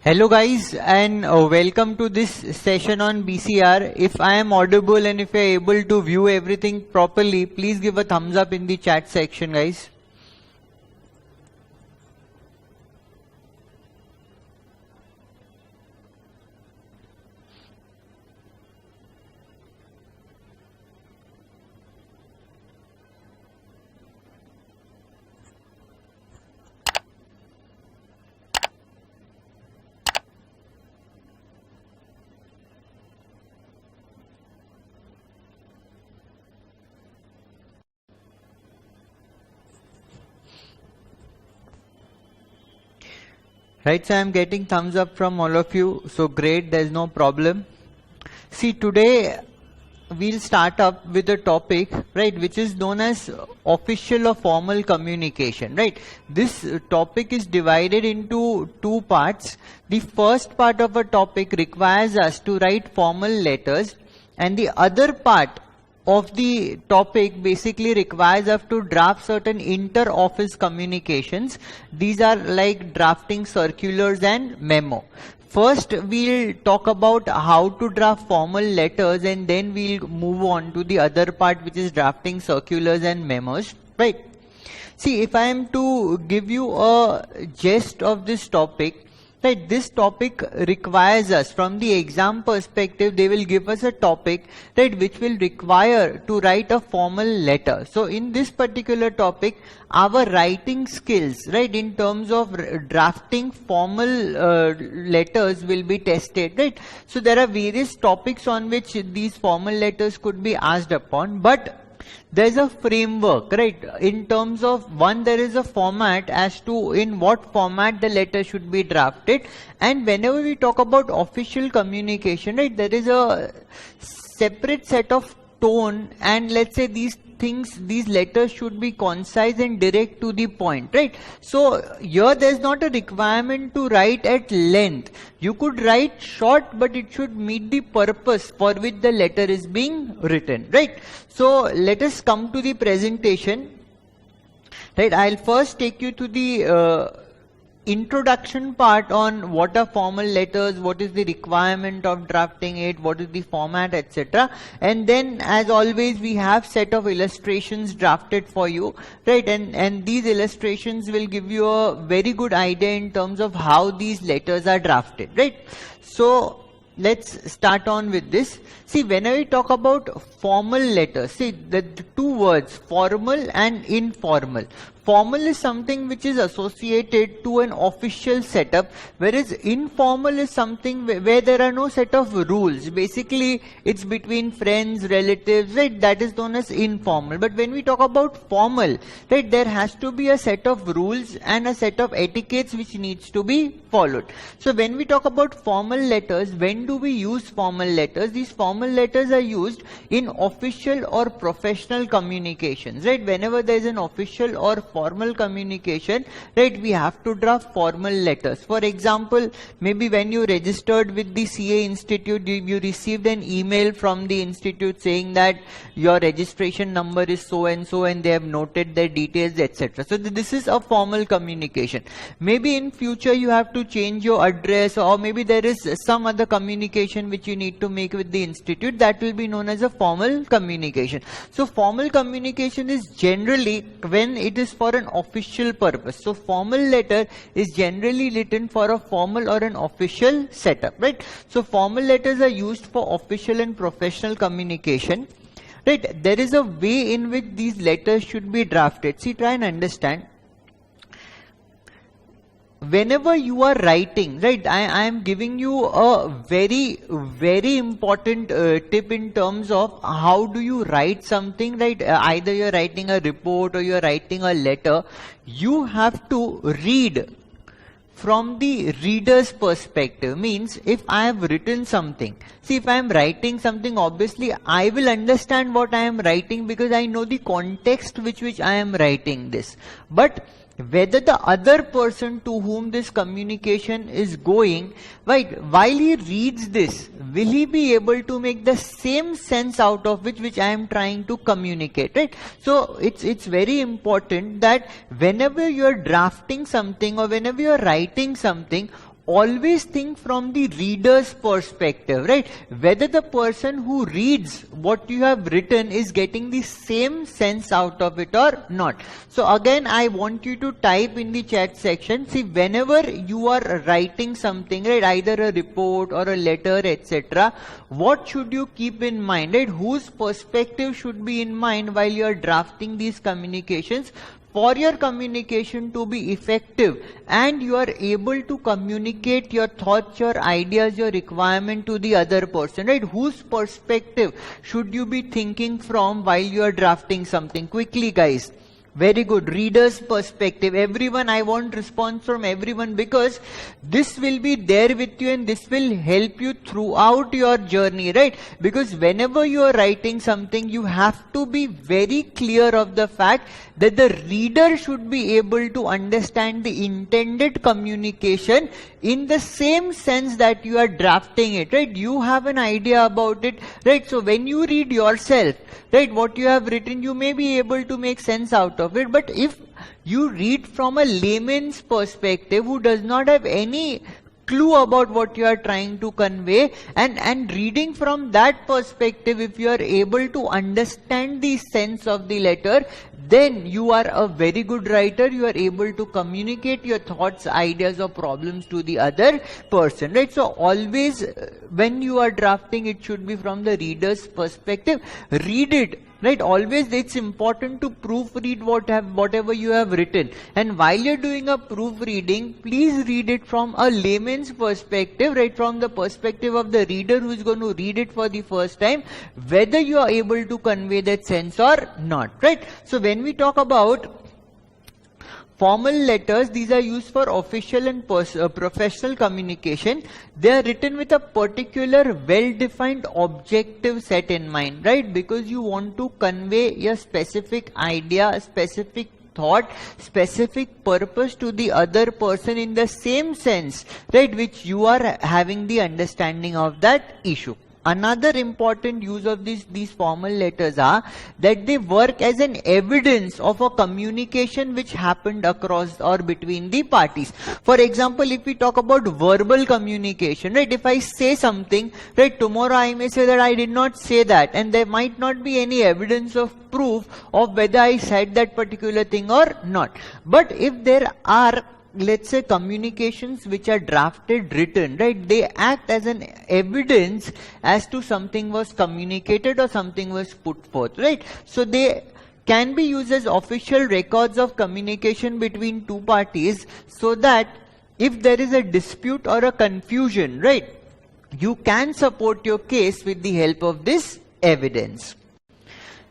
Hello guys, and welcome to this session on BCR. If I am audible and if you are able to view everything properly, please give a thumbs up in the chat section, guys. Right, so I am getting thumbs up from all of you, so great, there's no problem. See, today we'll start up with a topic, right, which is known as official or formal communication, right. This topic is divided into two parts. The first part of a topic requires us to write formal letters, and the other part of the topic basically requires us to draft certain inter-office communications. These are like drafting circulars and memo. First, we'll talk about how to draft formal letters, and then we'll move on to the other part, which is drafting circulars and memos, right? See, if I am to give you a gist of this topic, right, this topic requires us, from the exam perspective, they will give us a topic, right, which will require to write a formal letter. So in this particular topic, our writing skills, right, in terms of drafting formal letters will be tested, right. So there are various topics on which these formal letters could be asked upon, but there's a framework, right? In terms of, one, there is a format as to in what format the letter should be drafted, and whenever we talk about official communication, right, there is a separate set of tone, and let's say these letters should be concise and direct to the point, right? So here there's not a requirement to write at length. You could write short, but it should meet the purpose for which the letter is being written, right? So let us come to the presentation, right? I'll first take you to the introduction part on what are formal letters, what is the requirement of drafting it, what is the format, etc. And then, as always, we have set of illustrations drafted for you, right? And these illustrations will give you a very good idea in terms of how these letters are drafted, right? So let's start on with this. See, when I talk about formal letters, see the two words, formal and informal. Formal is something which is associated to an official setup, whereas informal is something where there are no set of rules. Basically, it's between friends, relatives, right? That is known as informal. But when we talk about formal, right, there has to be a set of rules and a set of etiquettes which needs to be followed. So when we talk about formal letters, when do we use formal letters? These formal letters are used in official or professional communications, right? Whenever there is an official or formal communication, right, we have to draft formal letters. For example, maybe when you registered with the CA Institute, you received an email from the institute saying that your registration number is so and so, and they have noted their details, etc. So this is a formal communication. Maybe in future you have to change your address, or maybe there is some other communication which you need to make with the institute. That will be known as a formal communication. So formal communication is generally when it is for an official purpose. So formal letter is generally written for a formal or an official setup, right? So formal letters are used for official and professional communication, right? There is a way in which these letters should be drafted. See, try and understand. Whenever you are writing, right, I am giving you a very, very important tip in terms of how do you write something, right? Either you're writing a report or you're writing a letter, you have to read from the reader's perspective. Means, if I have written something, see, if I am writing something, obviously I will understand what I am writing because I know the context which I am writing this. But whether the other person to whom this communication is going, right, while he reads this, will he be able to make the same sense out of which I am trying to communicate, right? So it's very important that whenever you are drafting something or whenever you are writing something, always think from the reader's perspective, right? Whether the person who reads what you have written is getting the same sense out of it or not. So again, I want you to type in the chat section. See, whenever you are writing something, right, either a report or a letter, etc., what should you keep in mind, right? Whose perspective should be in mind while you are drafting these communications? For your communication to be effective and you are able to communicate your thoughts, your ideas, your requirement to the other person, right? Whose perspective should you be thinking from while you are drafting something? Quickly, guys. Very good. Reader's perspective. Everyone, I want response from everyone, because this will be there with you and this will help you throughout your journey, right? Because whenever you are writing something, you have to be very clear of the fact that the reader should be able to understand the intended communication in the same sense that you are drafting it, right? You have an idea about it, right? So when you read yourself, right, what you have written, you may be able to make sense out of it. But if you read from a layman's perspective who does not have any clue about what you are trying to convey, and reading from that perspective, if you are able to understand the sense of the letter, then you are a very good writer. You are able to communicate your thoughts, ideas or problems to the other person, right? So always when you are drafting, it should be from the reader's perspective. Read it, right? Always it's important to proofread whatever you have written. And while you're doing a proofreading, please read it from a layman's perspective, right? From the perspective of the reader who is going to read it for the first time, whether you are able to convey that sense or not, right? So when we talk about formal letters, these are used for official and professional communication. They are written with a particular well-defined objective set in mind, right? Because you want to convey a specific idea, a specific thought, specific purpose to the other person in the same sense, right, which you are having the understanding of that issue. Another important use of these formal letters are that they work as an evidence of a communication which happened across or between the parties. For example, if we talk about verbal communication, right, if I say something, right, tomorrow I may say that I did not say that, and there might not be any evidence of proof of whether I said that particular thing or not. But if there are, let's say, communications which are drafted, written, right, they act as an evidence as to something was communicated or something was put forth, right? So they can be used as official records of communication between two parties, so that if there is a dispute or a confusion, right, you can support your case with the help of this evidence.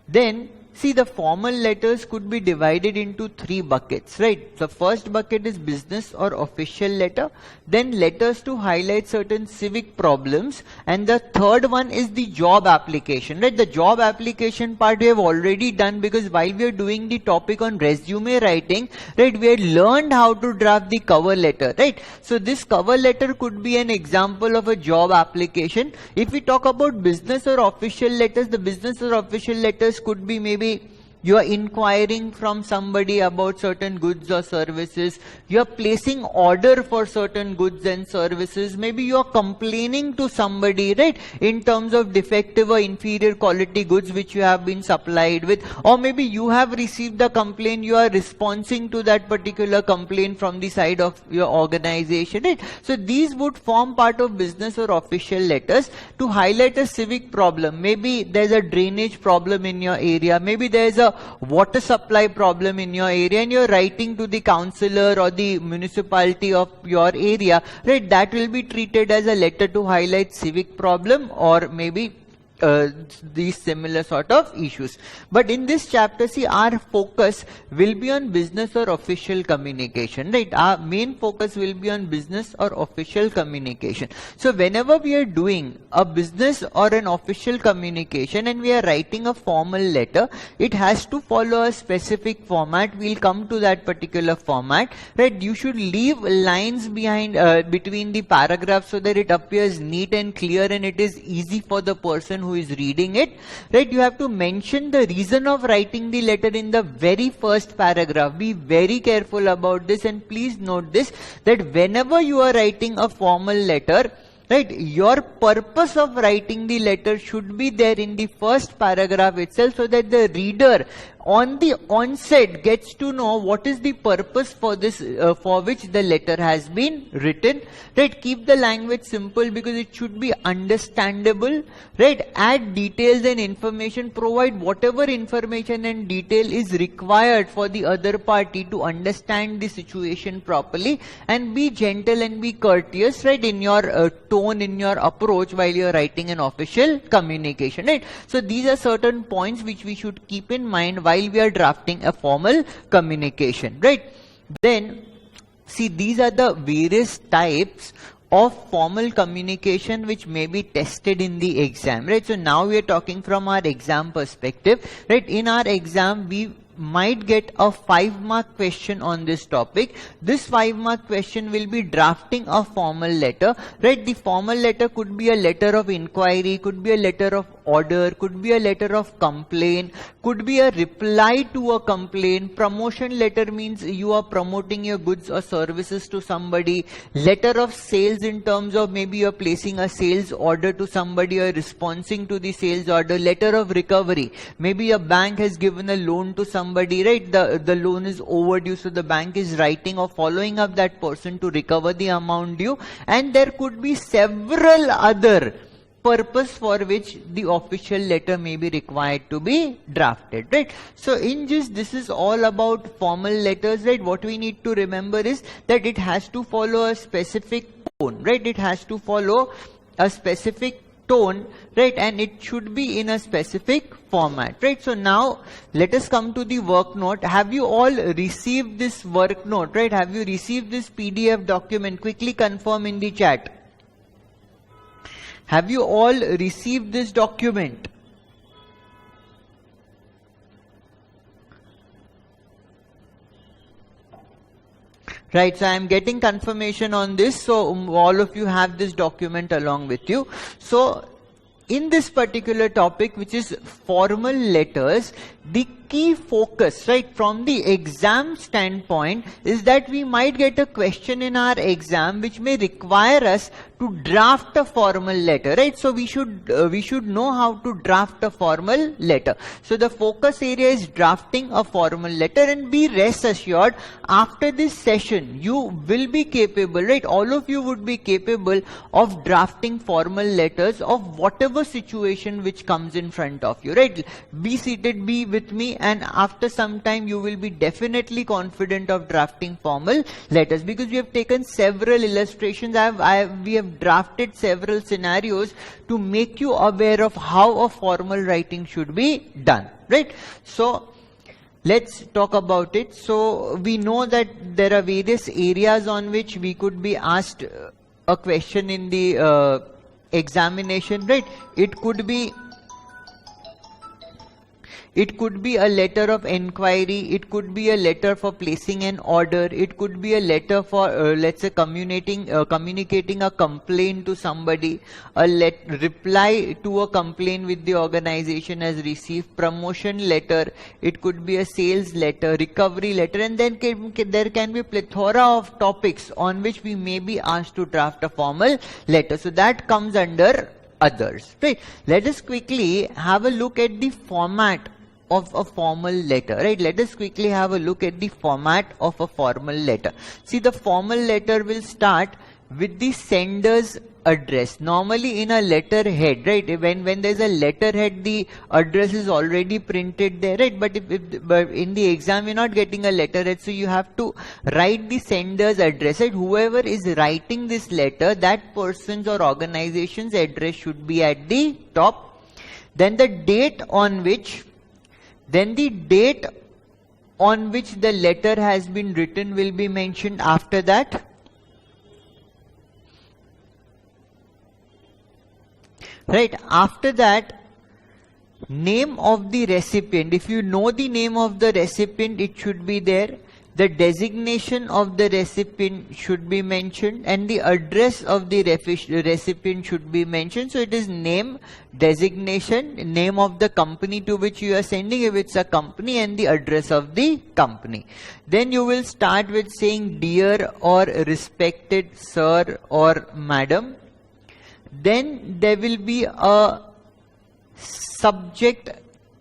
Then see, the formal letters could be divided into three buckets, right? The first bucket is business or official letter, then letters to highlight certain civic problems, and the third one is the job application, right? The job application part we have already done, because while we are doing the topic on resume writing, right, we had learned how to draft the cover letter, right? So this cover letter could be an example of a job application. If we talk about business or official letters, the business or official letters could be maybe you are inquiring from somebody about certain goods or services. You are placing order for certain goods and services. Maybe you are complaining to somebody, right, in terms of defective or inferior quality goods which you have been supplied with. Or maybe you have received the complaint, you are responding to that particular complaint from the side of your organization, right? So these would form part of business or official letters to highlight a civic problem. Maybe there's a drainage problem in your area. Maybe there's a water supply problem in your area, and you're writing to the councillor or the municipality of your area, right? That will be treated as a letter to highlight civic problem, or maybe these similar sort of issues. But in this chapter, see, our focus will be on business or official communication, right? Our main focus will be on business or official communication. So whenever we are doing a business or an official communication and we are writing a formal letter, it has to follow a specific format. We'll come to that particular format, right? You should leave lines behind between the paragraphs so that it appears neat and clear and it is easy for the person who is reading it, right? You have to mention the reason of writing the letter in the very first paragraph. Be very careful about this, and please note this, that whenever you are writing a formal letter, right, your purpose of writing the letter should be there in the first paragraph itself, so that the reader on the onset gets to know what is the purpose for this, for which the letter has been written, right? Keep the language simple because it should be understandable, right? Add details and information, provide whatever information and detail is required for the other party to understand the situation properly, and be gentle and be courteous, right, in your tone, in your approach while you are writing an official communication, right? So these are certain points which we should keep in mind while we are drafting a formal communication, right? Then, see, these are the various types of formal communication which may be tested in the exam, right? So now we are talking from our exam perspective, right? In our exam, we might get a 5-mark question on this topic. This 5-mark question will be drafting a formal letter, right? The formal letter could be a letter of inquiry, could be a letter of order, could be a letter of complaint, could be a reply to a complaint. Promotion letter means you are promoting your goods or services to somebody. Letter of sales in terms of maybe you are placing a sales order to somebody or responding to the sales order. Letter of recovery, maybe a bank has given a loan to somebody, right? The loan is overdue, so the bank is writing or following up that person to recover the amount due. And there could be several other purpose for which the official letter may be required to be drafted, right? So in just, this is all about formal letters, right? What we need to remember is that it has to follow a specific tone, right? It has to follow a specific tone, right? And it should be in a specific format, right? So now let us come to the work note. Have you all received this work note, right? Have you received this PDF document? Quickly confirm in the chat. Have you all received this document? Right, so I am getting confirmation on this. So all of you have this document along with you. So in this particular topic, which is formal letters, the key focus, right, from the exam standpoint is that we might get a question in our exam which may require us to draft a formal letter, right? So we should know how to draft a formal letter. So the focus area is drafting a formal letter, and be rest assured, after this session you will be capable, right? All of you would be capable of drafting formal letters of whatever situation which comes in front of you, right? Be seated, be with me, and after some time you will be definitely confident of drafting formal letters, because we have taken several illustrations. We have drafted several scenarios to make you aware of how a formal writing should be done, right? So let's talk about it. So we know that there are various areas on which we could be asked a question in the examination, right? It could be a letter of inquiry, it could be a letter for placing an order, it could be a letter for let's say communicating a complaint to somebody, a reply to a complaint with the organization has received, promotion letter, it could be a sales letter, recovery letter, and then there can be a plethora of topics on which we may be asked to draft a formal letter. So that comes under others, right? Let us quickly have a look at the format of a formal letter, right? Let us quickly have a look at the format of a formal letter. See, the formal letter will start with the sender's address. Normally in a letterhead, right? When there's a letterhead, the address is already printed there, right? But but in the exam you're not getting a letterhead, so you have to write the sender's address, right? Whoever is writing this letter, that person's or organization's address should be at the top. Then the date on which the letter has been written will be mentioned after that. Right, after that, name of the recipient. If you know the name of the recipient, it should be there. the designation of the recipient should be mentioned, and the address of the recipient should be mentioned. So it is name, designation, name of the company to which you are sending if it's a company, and the address of the company. Then you will start with saying dear or respected sir or madam. Then there will be a subject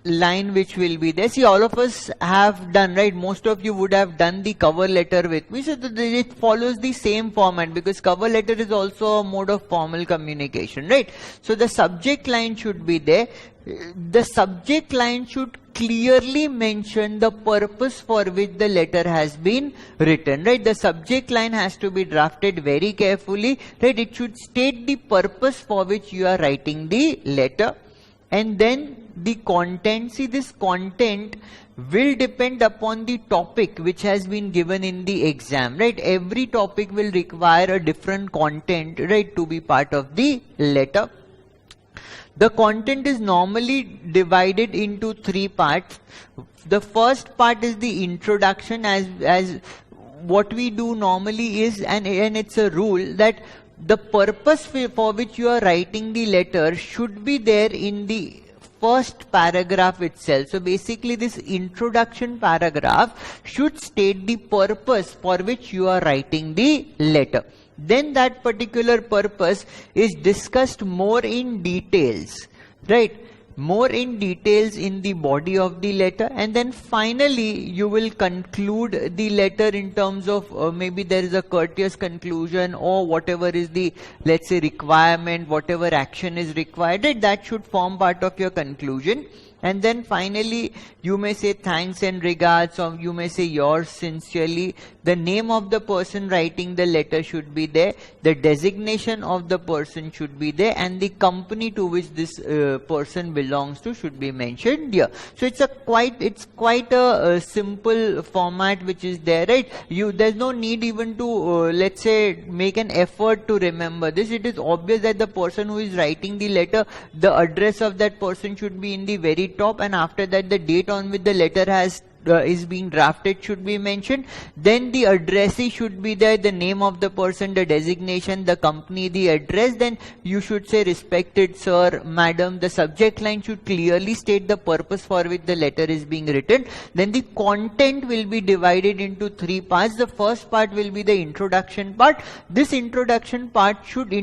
line which will be there. See, all of us have done, right? Most of you would have done the cover letter with me. So it follows the same format, because cover letter is also a mode of formal communication, right? So the subject line should be there. The subject line should clearly mention the purpose for which the letter has been written, right? The subject line has to be drafted very carefully, right? It should state the purpose for which you are writing the letter. And then the content, see, this content will depend upon the topic which has been given in the exam, right? Every topic will require a different content, right, to be part of the letter. The content is normally divided into three parts. The first part is the introduction, as what we do normally is, and it's a rule that the purpose for which you are writing the letter should be there in the first paragraph itself. So basically this introduction paragraph should state the purpose for which you are writing the letter. Then that particular purpose is discussed more in details, right? More in details in the body of the letter, and then finally you will conclude the letter in terms of maybe there is a courteous conclusion, or whatever is the, let's say, requirement, whatever action is required, right? That should form part of your conclusion. And then finally you may say thanks and regards, or you may say yours sincerely. The name of the person writing the letter should be there, the designation of the person should be there, and the company to which this person belongs to should be mentioned here. So it's quite a simple format which is there, right? There's no need even to let's say make an effort to remember this. It is obvious that the person who is writing the letter, the address of that person should be in the very top, and after that the date on which the letter is being drafted should be mentioned. Then the addressee should be there, the name of the person, the designation, the company, the address. Then you should say respected sir, madam. The subject line should clearly state the purpose for which the letter is being written. Then the content will be divided into three parts. The first part will be the introduction part. This introduction part should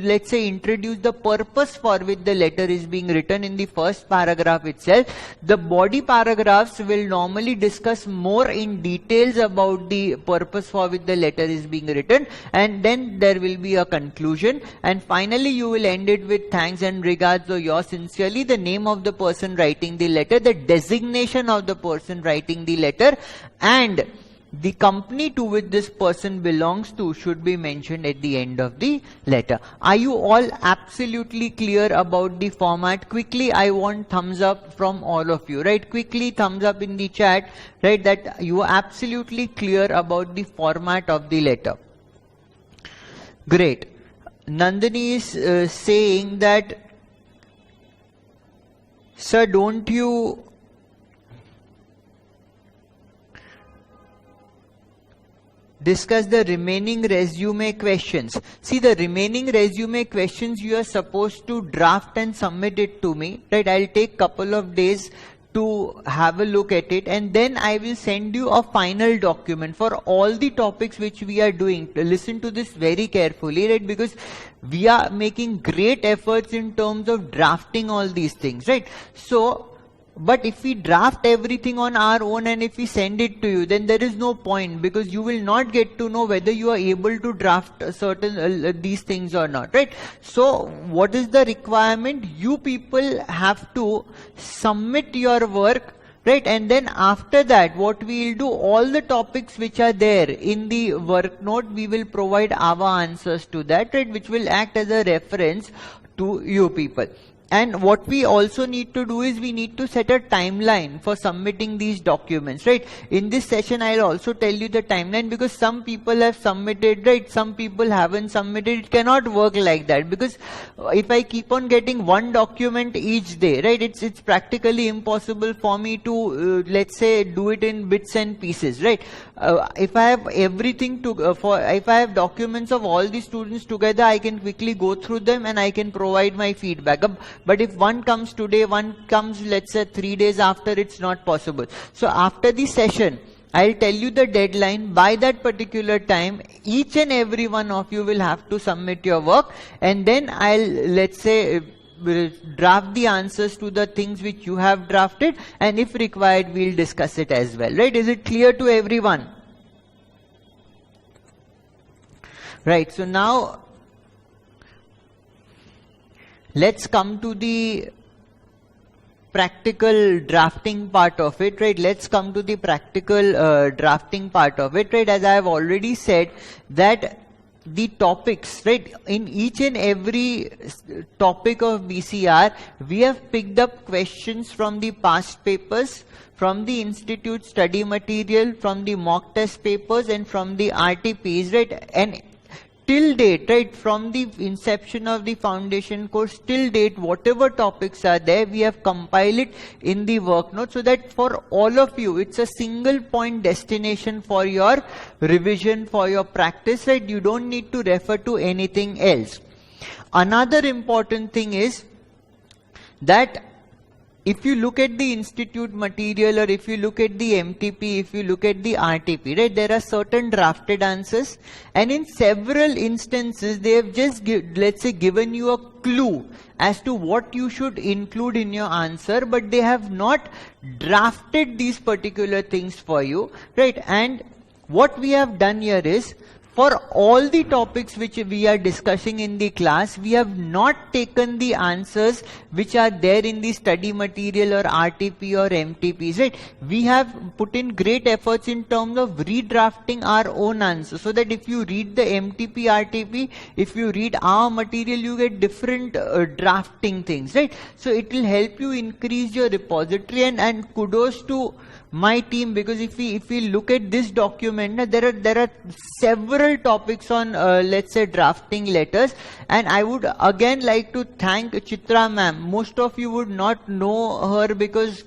let's say introduce the purpose for which the letter is being written in the first paragraph itself. The body paragraphs will normally discuss more in details about the purpose for which the letter is being written, and then there will be a conclusion, and finally you will end it with thanks and regards or yours sincerely, the name of the person writing the letter, the designation of the person writing the letter, and the company to which this person belongs to should be mentioned at the end of the letter. Are you all absolutely clear about the format? Quickly, I want thumbs up from all of you, right? Quickly thumbs up in the chat, right, that you are absolutely clear about the format of the letter. Great. Nandini is saying that, sir, don't you discuss the remaining resume questions? See, the remaining resume questions you are supposed to draft and submit it to me, right? I'll take couple of days to have a look at it, and then I will send you a final document for all the topics which we are doing. Listen to this very carefully, right? Because we are making great efforts in terms of drafting all these things, right? So, but if we draft everything on our own and if we send it to you, then there is no point, because you will not get to know whether you are able to draft certain these things or not, right? So what is the requirement? You people have to submit your work, right? And then after that, what we will do, all the topics which are there in the work note, we will provide our answers to that, right? Which will act as a reference to you people. And what we also need to do is we need to set a timeline for submitting these documents, right? In this session, I'll also tell you the timeline, because some people have submitted, right? Some people haven't submitted. It cannot work like that, because if I keep on getting one document each day, right? It's practically impossible for me to, let's say, do it in bits and pieces, right? If I have everything to, if I have documents of all the students together, I can quickly go through them and I can provide my feedback. But if one comes today, one comes, let's say, 3 days after, it's not possible. So after the session, I'll tell you the deadline. By that particular time, each and every one of you will have to submit your work, and then I'll, let's say, draft the answers to the things which you have drafted, and if required, we'll discuss it as well, right? Is it clear to everyone? Right, so now let's come to the practical drafting part of it, right? Let's come to the practical drafting part of it, right? As I have already said, that the topics, right? In each and every topic of BCR, we have picked up questions from the past papers, from the institute study material, from the mock test papers, and from the RTPs, right? And till date, right, from the inception of the foundation course till date, whatever topics are there, we have compiled it in the work note, so that for all of you, it's a single point destination for your revision, for your practice, right? You don't need to refer to anything else. Another important thing is that if you look at the institute material, or if you look at the MTP, if you look at the RTP, right, there are certain drafted answers, and in several instances they have just, let's say, given you a clue as to what you should include in your answer, but they have not drafted these particular things for you, right? And what we have done here is, for all the topics which we are discussing in the class, we have not taken the answers which are there in the study material or RTP or MTPs, right? We have put in great efforts in terms of redrafting our own answers, so that if you read the MTP, RTP, if you read our material, you get different drafting things, right? So it will help you increase your repository, and kudos to my team, because if we look at this document, there are several topics on let's say drafting letters, and I would again like to thank Chitra ma'am. Most of you would not know her because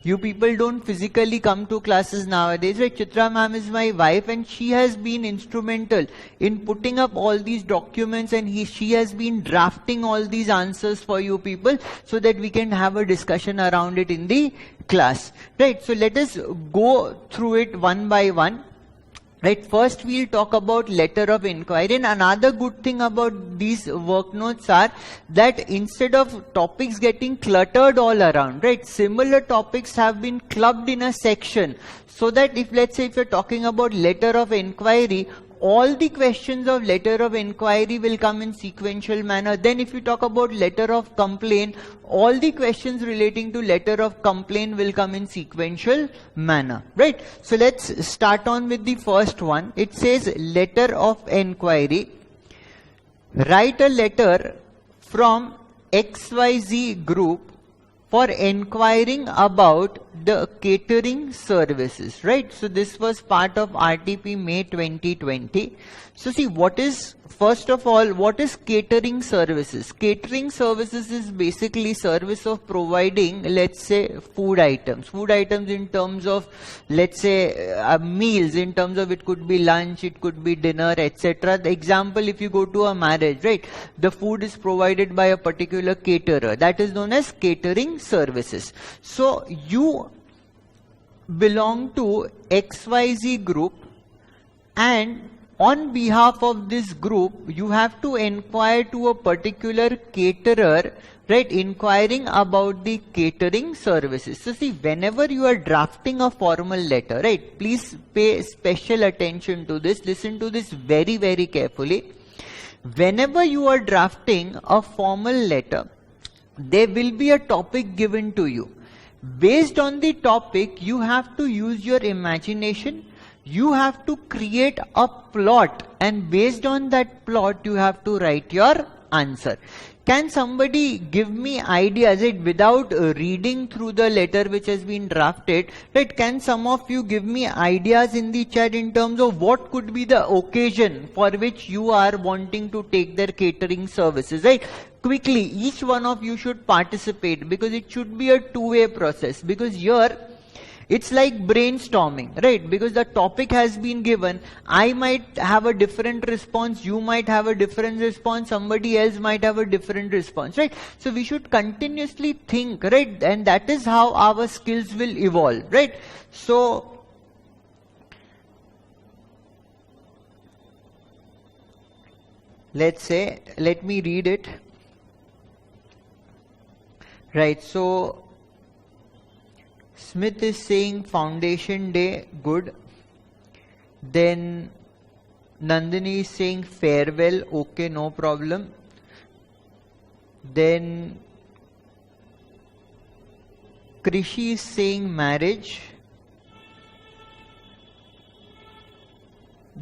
you people don't physically come to classes nowadays, right? Chitra ma'am is my wife, and she has been instrumental in putting up all these documents, and she has been drafting all these answers for you people, so that we can have a discussion around it in the class, right? So let us go through it one by one. Right, first we'll talk about letter of inquiry, and another good thing about these work notes are that instead of topics getting cluttered all around, right, similar topics have been clubbed in a section, so that if, let's say, if you're talking about letter of inquiry, all the questions of letter of inquiry will come in sequential manner. Then if you talk about letter of complaint, all the questions relating to letter of complaint will come in sequential manner, right? So let's start on with the first one. It says letter of inquiry. Write a letter from XYZ group for inquiring about the catering services, right? So this was part of RTP May 2020. So see, first of all, what is catering services? Catering services is basically service of providing, let's say, food items in terms of, let's say, meals, in terms of it could be lunch, it could be dinner, etc. The example, if you go to a marriage, right, the food is provided by a particular caterer. That is known as catering services. So you belong to XYZ group, and on behalf of this group, you have to inquire to a particular caterer, right, inquiring about the catering services. So see, whenever you are drafting a formal letter, right, please pay special attention to this. Listen to this very, very carefully. Whenever you are drafting a formal letter, there will be a topic given to you. Based on the topic, you have to use your imagination. You have to create a plot, and based on that plot, you have to write your answer. Can somebody give me ideas, right, without reading through the letter which has been drafted, right? Can some of you give me ideas in the chat in terms of what could be the occasion for which you are wanting to take their catering services, right? Quickly, each one of you should participate, because it should be a two-way process, because here it's like brainstorming, right? Because the topic has been given, I might have a different response, you might have a different response, somebody else might have a different response, right? So we should continuously think, right? And that is how our skills will evolve, right? So let's say, let me read it. Right, so Smith is saying foundation day, good. Then Nandini is saying farewell, okay, no problem. Then Krishi is saying marriage.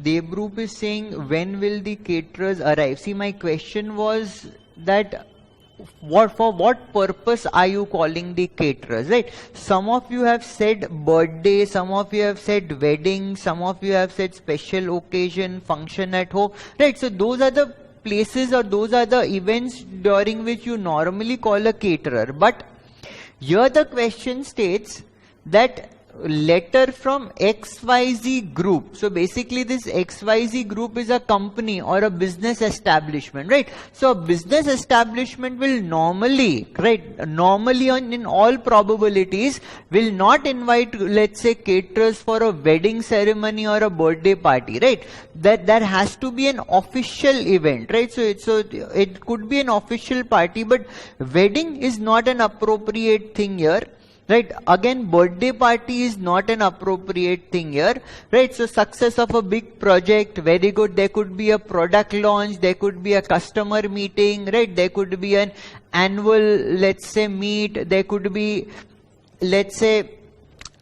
Devrup is saying when will the caterers arrive? See, my question was that for what purpose are you calling the caterers, right? Some of you have said birthday, some of you have said wedding, some of you have said special occasion, function at home, right? So those are the places, or those are the events during which you normally call a caterer. But here the question states that letter from XYZ group. So basically this XYZ group is a company or a business establishment, right? So a business establishment will normally, right, in all probabilities will not invite, let's say, caterers for a wedding ceremony or a birthday party, right? That there has to be an official event, right? So it could be an official party, but wedding is not an appropriate thing here. Right, again, birthday party is not an appropriate thing here, right? So success of a big project, very good. There could be a product launch, there could be a customer meeting, right? There could be an annual, let's say, meet, there could be, let's say,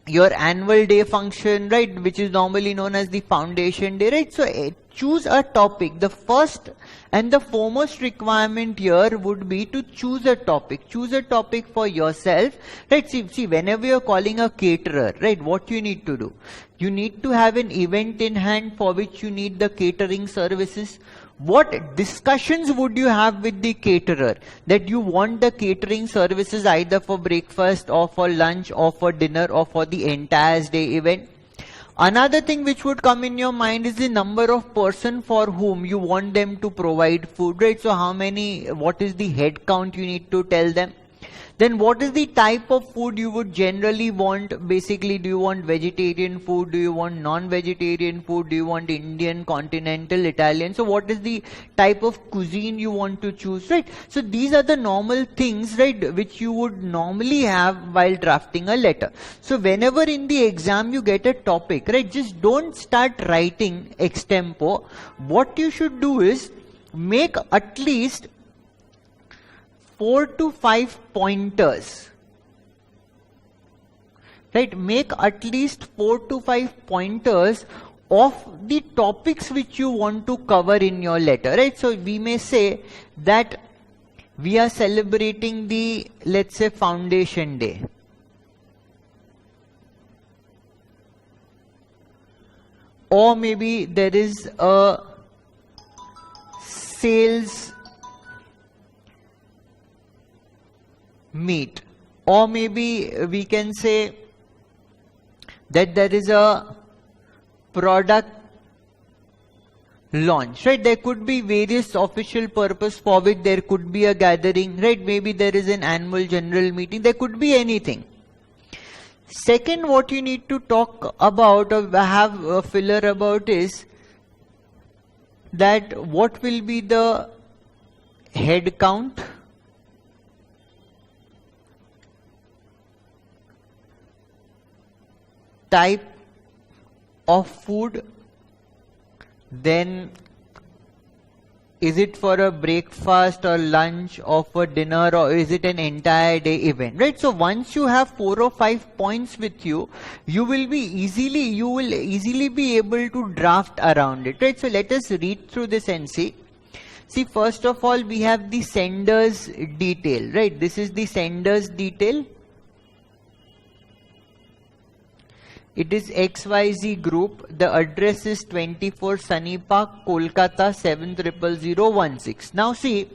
your annual day function, right, which is normally known as the foundation day, right? So choose a topic. The first and the foremost requirement here would be to choose a topic. Choose a topic for yourself, right? See, whenever you're calling a caterer, right, what you need to do? You need to have an event in hand for which you need the catering services. What discussions would you have with the caterer that you want the catering services either for breakfast or for lunch or for dinner or for the entire day event? Another thing which would come in your mind is the number of person for whom you want them to provide food, right? So how many, what is the head count you need to tell them? Then what is the type of food you would generally want? Basically, do you want vegetarian food? Do you want non-vegetarian food? Do you want Indian, continental, Italian? So what is the type of cuisine you want to choose, right? So these are the normal things, right, which you would normally have while drafting a letter. So whenever in the exam you get a topic, right, just don't start writing extempo. What you should do is make at least 4 to 5 pointers, right? Make at least 4 to 5 pointers of the topics which you want to cover in your letter, right? So we may say that we are celebrating the, let's say, foundation day. Or maybe there is a sales meet, or maybe we can say that there is a product launch, right? There could be various official purpose for which there could be a gathering, right? Maybe there is an annual general meeting, there could be anything. Second, what you need to talk about or have a filler about is that what will be the head count, type of food, then is it for a breakfast or lunch or for dinner, or is it an entire day event, right? So once you have 4 or 5 points with you, you will easily be able to draft around it, right? So let us read through this and see. See, first of all, we have the sender's detail, right? This is the sender's detail. It is XYZ Group. The address is 24 Sunny Park, Kolkata 700016. Now see,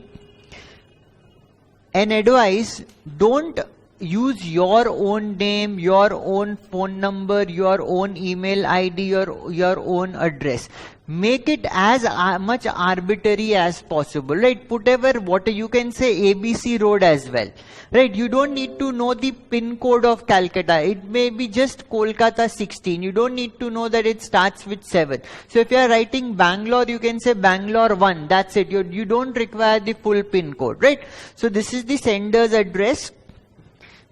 an advice, don't use your own name, your own phone number, your own email ID, your own address. Make it as much arbitrary as possible, right? Whatever you can say ABC Road as well, right? You don't need to know the pin code of Calcutta. It may be just Kolkata 16. You don't need to know that it starts with 7. So if you are writing Bangalore, you can say Bangalore 1. That's it. You don't require the full pin code, right? So this is the sender's address.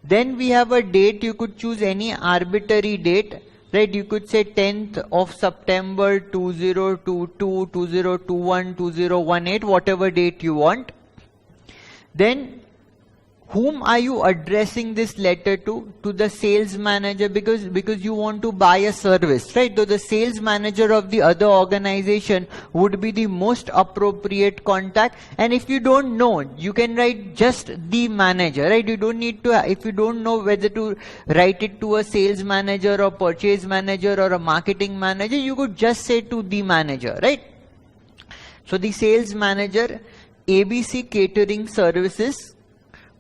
Then we have a date. You could choose any arbitrary date, right? You could say 10th of September 2022, 2021, 2018, whatever date you want. Then whom are you addressing this letter to? To the sales manager, because you want to buy a service, right? So the sales manager of the other organization would be the most appropriate contact. And if you don't know, you can write just the manager, right? You don't need to, if you don't know whether to write it to a sales manager or purchase manager or a marketing manager, you could just say to the manager, right? So the sales manager, ABC Catering Services,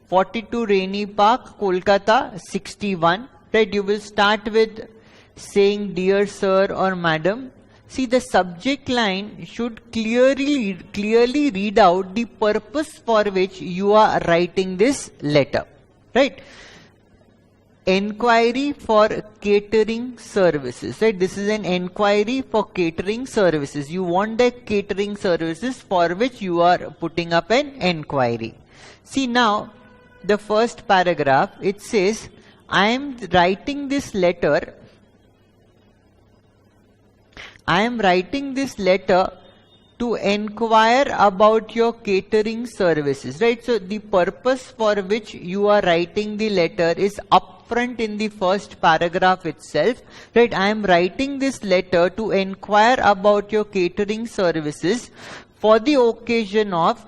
42 Rainy Park, Kolkata 61, right? You will start with saying dear sir or madam. See, the subject line should clearly read out the purpose for which you are writing this letter, right? Enquiry for catering services, right? This is an enquiry for catering services. You want the catering services for which you are putting up an enquiry. See now, the first paragraph, it says, I am writing this letter to inquire about your catering services, right? So the purpose for which you are writing the letter is upfront in the first paragraph itself, right? I am writing this letter to inquire about your catering services for the occasion of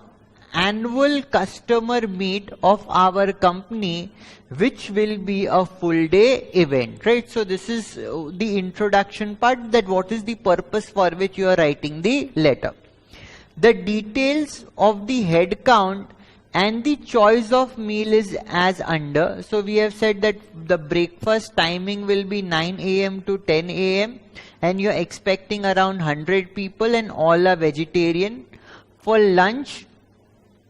annual customer meet of our company, which will be a full day event, right? So this is the introduction part, that what is the purpose for which you are writing the letter. The details of the head count and the choice of meal is as under. So we have said that the breakfast timing will be 9 a.m. to 10 a.m. and you are expecting around 100 people and all are vegetarian. For lunch,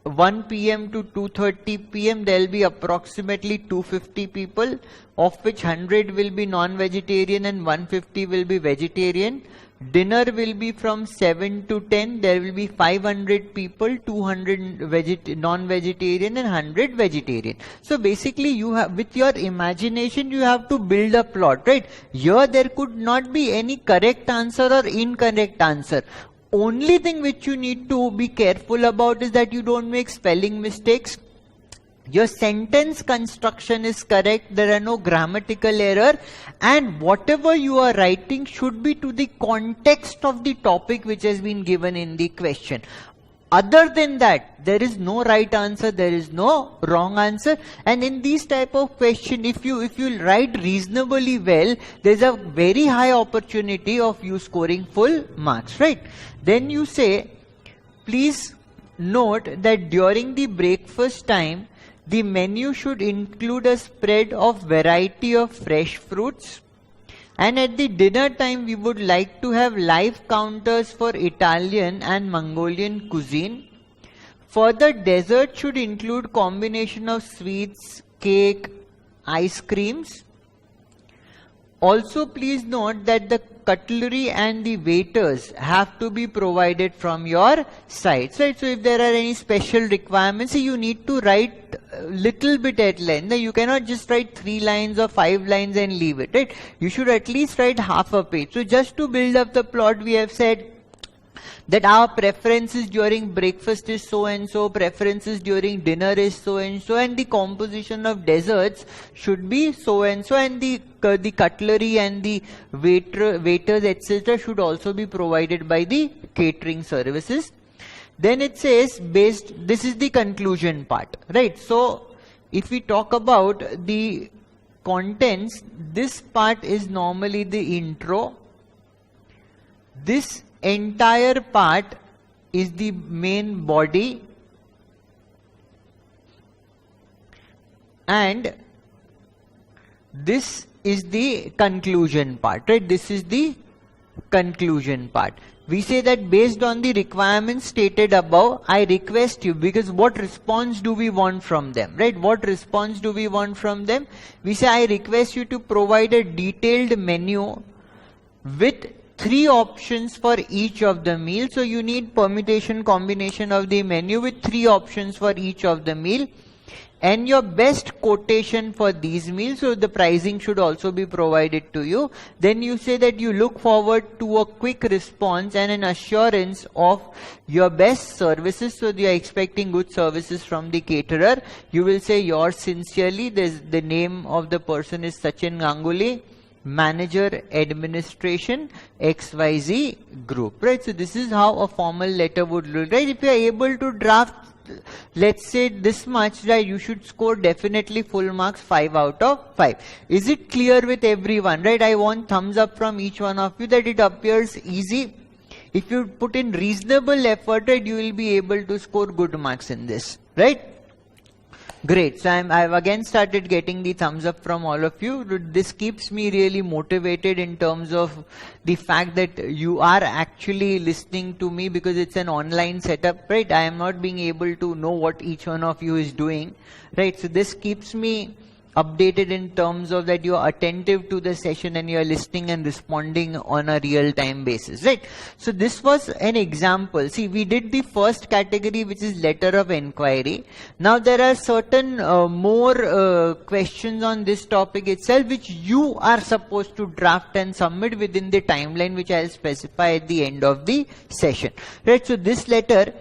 1 p.m. to 2:30 p.m. there will be approximately 250 people, of which 100 will be non-vegetarian and 150 will be vegetarian. Dinner will be from 7 to 10. There will be 500 people, 200 non-vegetarian and 100 vegetarian. So basically you have, with your imagination, you have to build a plot, right? Here there could not be any correct answer or incorrect answer. Only thing which you need to be careful about is that you don't make spelling mistakes. Your sentence construction is correct. There are no grammatical error, and whatever you are writing should be to the context of the topic which has been given in the question. Other than that, there is no right answer, there is no wrong answer. And in these type of question, if you write reasonably well, there's a very high opportunity of you scoring full marks, right? Then you say, please note that during the breakfast time, the menu should include a spread of variety of fresh fruits. And at the dinner time, we would like to have live counters for Italian and Mongolian cuisine. Further, dessert should include combination of sweets, cake, ice creams. Also, please note that the cutlery and the waiters have to be provided from your side. Right? So if there are any special requirements, you need to write a little bit at length. You cannot just write 3 lines or 5 lines and leave it. Right? You should at least write half a page. So just to build up the plot, we have said that our preferences during breakfast is so and so, preferences during dinner is so and so, and the composition of desserts should be so and so, and the cutlery and the waiters etc. should also be provided by the catering services. Then it says this is the conclusion part, right? So if we talk about the contents, this part is normally the intro. This entire part is the main body, and this is the conclusion part, right? This is the conclusion part. We say that based on the requirements stated above, I request you, because what response do we want from them, right? What response do we want from them? We say, I request you to provide a detailed menu with 3 options for each of the meal. So you need permutation combination of the menu with 3 options for each of the meal, and your best quotation for these meals. So the pricing should also be provided to you. Then you say that you look forward to a quick response and an assurance of your best services. So you are expecting good services from the caterer. You will say yours sincerely. The name of the person is Sachin Ganguly, Manager Administration XYZ Group, right? So this is how a formal letter would look, right? If you are able to draft, let's say this much, right, you should score definitely full marks, 5 out of 5. Is it clear with everyone, right? I want thumbs up from each one of you that it appears easy. If you put in reasonable effort, right, you will be able to score good marks in this, right? Great. So I've again started getting the thumbs up from all of you. This keeps me really motivated in terms of the fact that you are actually listening to me, because it's an online setup, right? I am not being able to know what each one of you is doing, right? So this keeps me updated in terms of that you are attentive to the session and you are listening and responding on a real-time basis, right? So this was an example. See, we did the first category, which is letter of inquiry. Now there are certain more questions on this topic itself, which you are supposed to draft and submit within the timeline, which I will specify at the end of the session, right? So this letter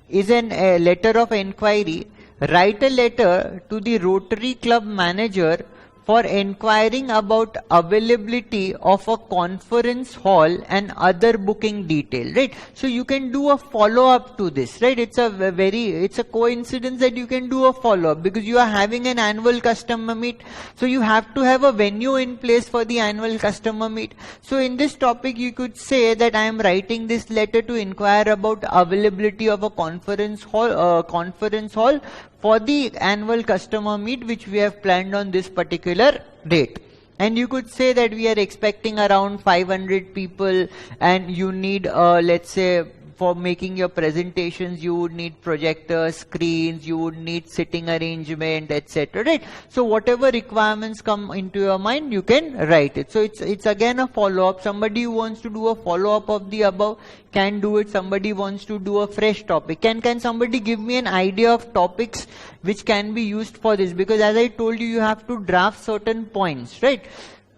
is a letter of inquiry. Write a letter to the Rotary Club manager for inquiring about availability of a conference hall and other booking detail, right? So you can do a follow-up to this, right? It's a coincidence that you can do a follow-up, because you are having an annual customer meet. So you have to have a venue in place for the annual customer meet. So in this topic, you could say that I am writing this letter to inquire about availability of a conference hall for the annual customer meet, which we have planned on this particular date. And you could say that we are expecting around 500 people, and you need, let's say, for making your presentations, you would need projectors, screens, you would need sitting arrangement, etc., right? So whatever requirements come into your mind, you can write it. So it's again a follow-up. Somebody who wants to do a follow-up of the above can do it. Somebody wants to do a fresh topic. Can somebody give me an idea of topics which can be used for this? Because as I told you, you have to draft certain points, right,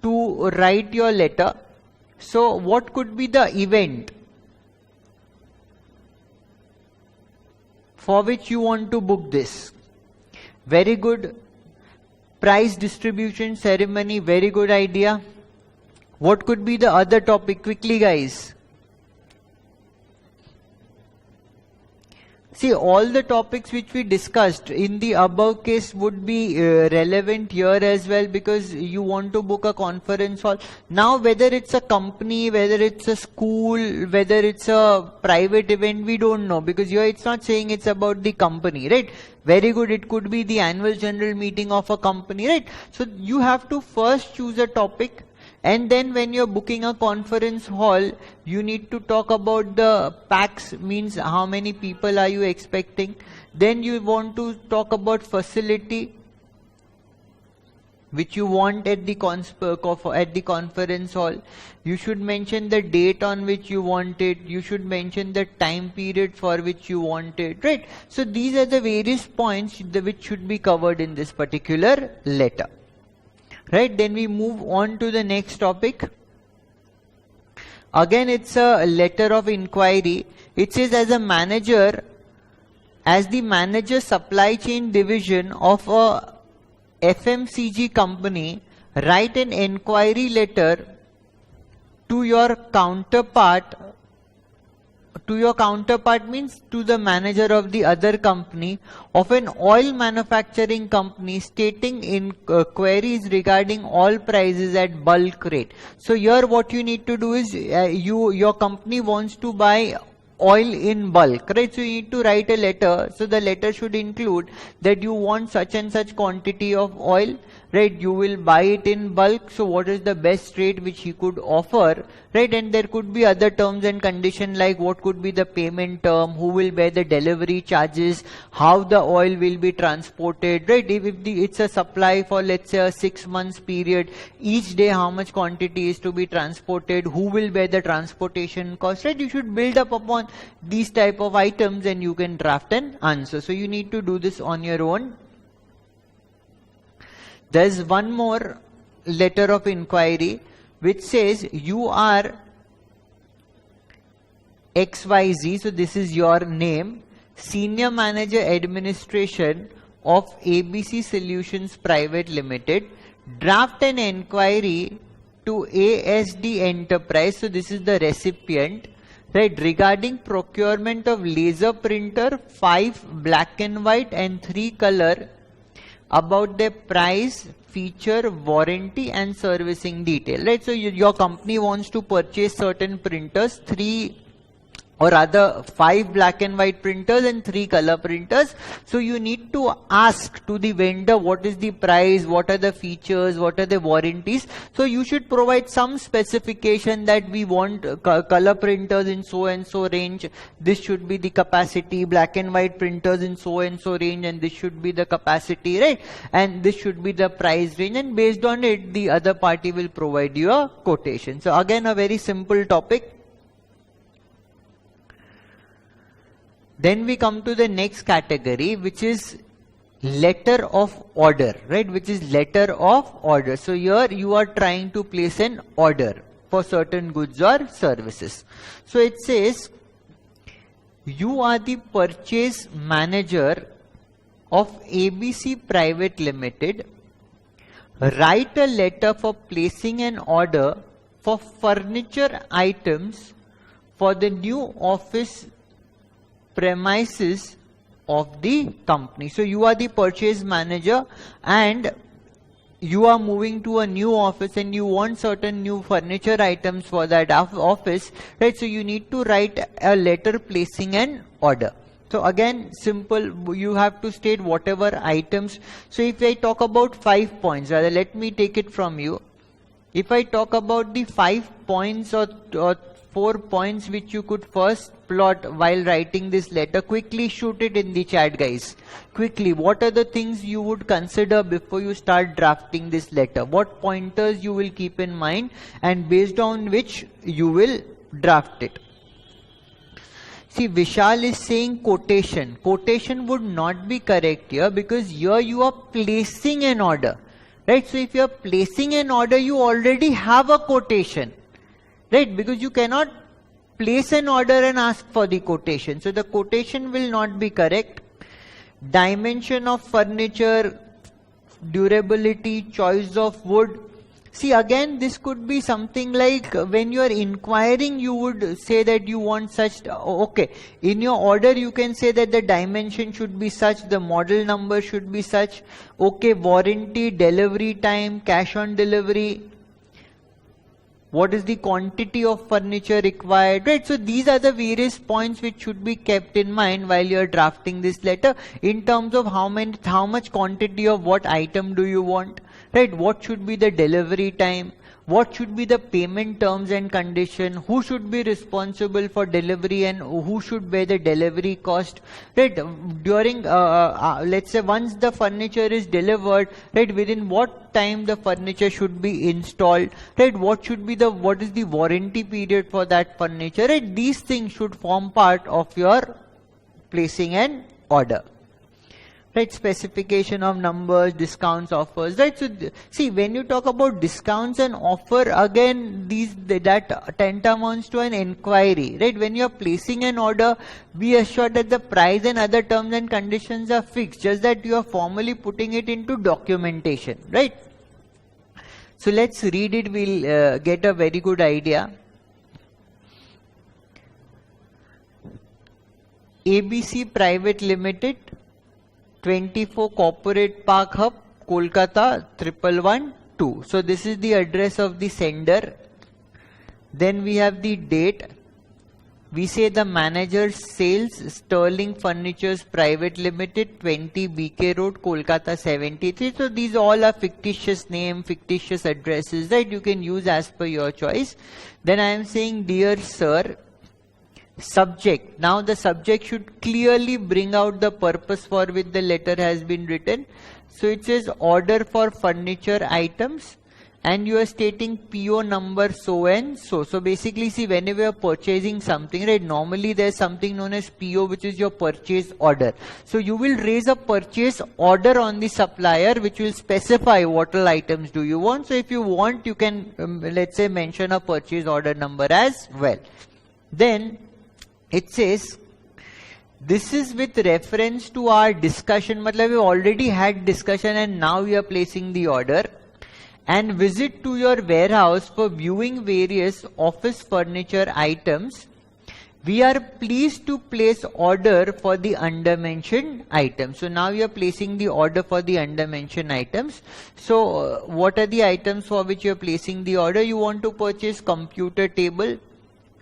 to write your letter. So what could be the event for which you want to book this? Very good. Prize distribution ceremony, very good idea. What could be the other topic? Quickly, guys. See, all the topics which we discussed in the above case would be relevant here as well, because you want to book a conference hall. Now, whether it's a company, whether it's a school, whether it's a private event, we don't know, because here it's not saying it's about the company, right? Very good. It could be the annual general meeting of a company, right? So you have to first choose a topic, and then when you're booking a conference hall, you need to talk about the packs, means how many people are you expecting. Then you want to talk about facility which you want at the conference hall. You should mention the date on which you want it. You should mention the time period for which you want it, right? So these are the various points which should be covered in this particular letter. Right, then we move on to the next topic. Again, it's a letter of inquiry. It says, as the manager supply chain division of a FMCG company, write an inquiry letter to your counterpart to your counterpart means to the manager of the other company of an oil manufacturing company stating in queries regarding oil prices at bulk rate. So here what you need to do is your company wants to buy oil in bulk, right? So you need to write a letter. So the letter should include that you want such and such quantity of oil, right? You will buy it in bulk. So what is the best rate which he could offer, right? And there could be other terms and conditions like what could be the payment term, who will bear the delivery charges, how the oil will be transported, right? If it's a supply for let's say a 6 months period, each day how much quantity is to be transported, who will bear the transportation cost, right? You should build up upon these type of items and you can draft an answer. So you need to do this on your own. There's one more letter of inquiry which says you are XYZ, so this is your name, Senior Manager Administration of ABC Solutions Private Limited. Draft an inquiry to ASD Enterprise, so this is the recipient, right, regarding procurement of laser printer 5 black and white and 3 color, about their price, feature, warranty and servicing detail, right? So your company wants to purchase certain printers, 3 or rather 5 black and white printers and 3 color printers. So you need to ask to the vendor what is the price, what are the features, what are the warranties. So you should provide some specification that we want color printers in so and so range, this should be the capacity, black and white printers in so and so range, and this should be the capacity, right? And this should be the price range, and based on it the other party will provide you a quotation. So again, a very simple topic. Then we come to the next category, which is letter of order, right? Which is letter of order. So here you are trying to place an order for certain goods or services. So it says you are the purchase manager of ABC Private Limited. Write a letter for placing an order for furniture items for the new office premises of the company. So you are the purchase manager and you are moving to a new office and you want certain new furniture items for that office, right? So you need to write a letter placing an order. So again, simple, you have to state whatever items. So if I talk about 5 points, rather let me take it from you. If I talk about the 5 points or 4 points which you could first plot while writing this letter, quickly shoot it in the chat, guys. Quickly, what are the things you would consider before you start drafting this letter? What pointers you will keep in mind and based on which you will draft it? See, Vishal is saying quotation. Quotation would not be correct here because here you are placing an order, right? So if you are placing an order, you already have a quotation, right? Because you cannot place an order and ask for the quotation. So the quotation will not be correct. Dimension of furniture, durability, choice of wood. See, again, this could be something like when you are inquiring, you would say that you want such, okay, in your order you can say that the dimension should be such, the model number should be such, okay, warranty, delivery time, cash on delivery, what is the quantity of furniture required, right? So these are the various points which should be kept in mind while you are drafting this letter in terms of how much quantity of what item do you want, right? What should be the delivery time? What should be the payment terms and condition? Who should be responsible for delivery and who should bear the delivery cost, right? During, let's say once the furniture is delivered, right, within what time the furniture should be installed, right? What is the warranty period for that furniture, right? These things should form part of your placing an order. Right, specification of numbers, discounts, offers, right? So see, when you talk about discounts and offer, again that tantamount to an inquiry, right? When you are placing an order, be assured that the price and other terms and conditions are fixed, just that you are formally putting it into documentation, right? So let's read it, we'll get a very good idea. ABC Private Limited, 24 Corporate Park Hub, Kolkata 11112. So this is the address of the sender. Then we have the date. We say the manager sales Sterling Furnitures Private Limited, 20 BK Road, Kolkata 73. So these all are fictitious name, fictitious addresses, right? You can use as per your choice. Then I am saying, dear sir, subject. Now the subject should clearly bring out the purpose for which the letter has been written. So it says order for furniture items, and you are stating PO number so and so. So basically, see, whenever you are purchasing something, right, normally there is something known as PO, which is your purchase order. So you will raise a purchase order on the supplier, which will specify what all items do you want. So if you want, you can let's say mention a purchase order number as well. Then it says, this is with reference to our discussion. Matlab we already had discussion and now we are placing the order. And visit to your warehouse for viewing various office furniture items. We are pleased to place order for the undermentioned items. So now you are placing the order for the undermentioned items. So what are the items for which you are placing the order? You want to purchase computer table.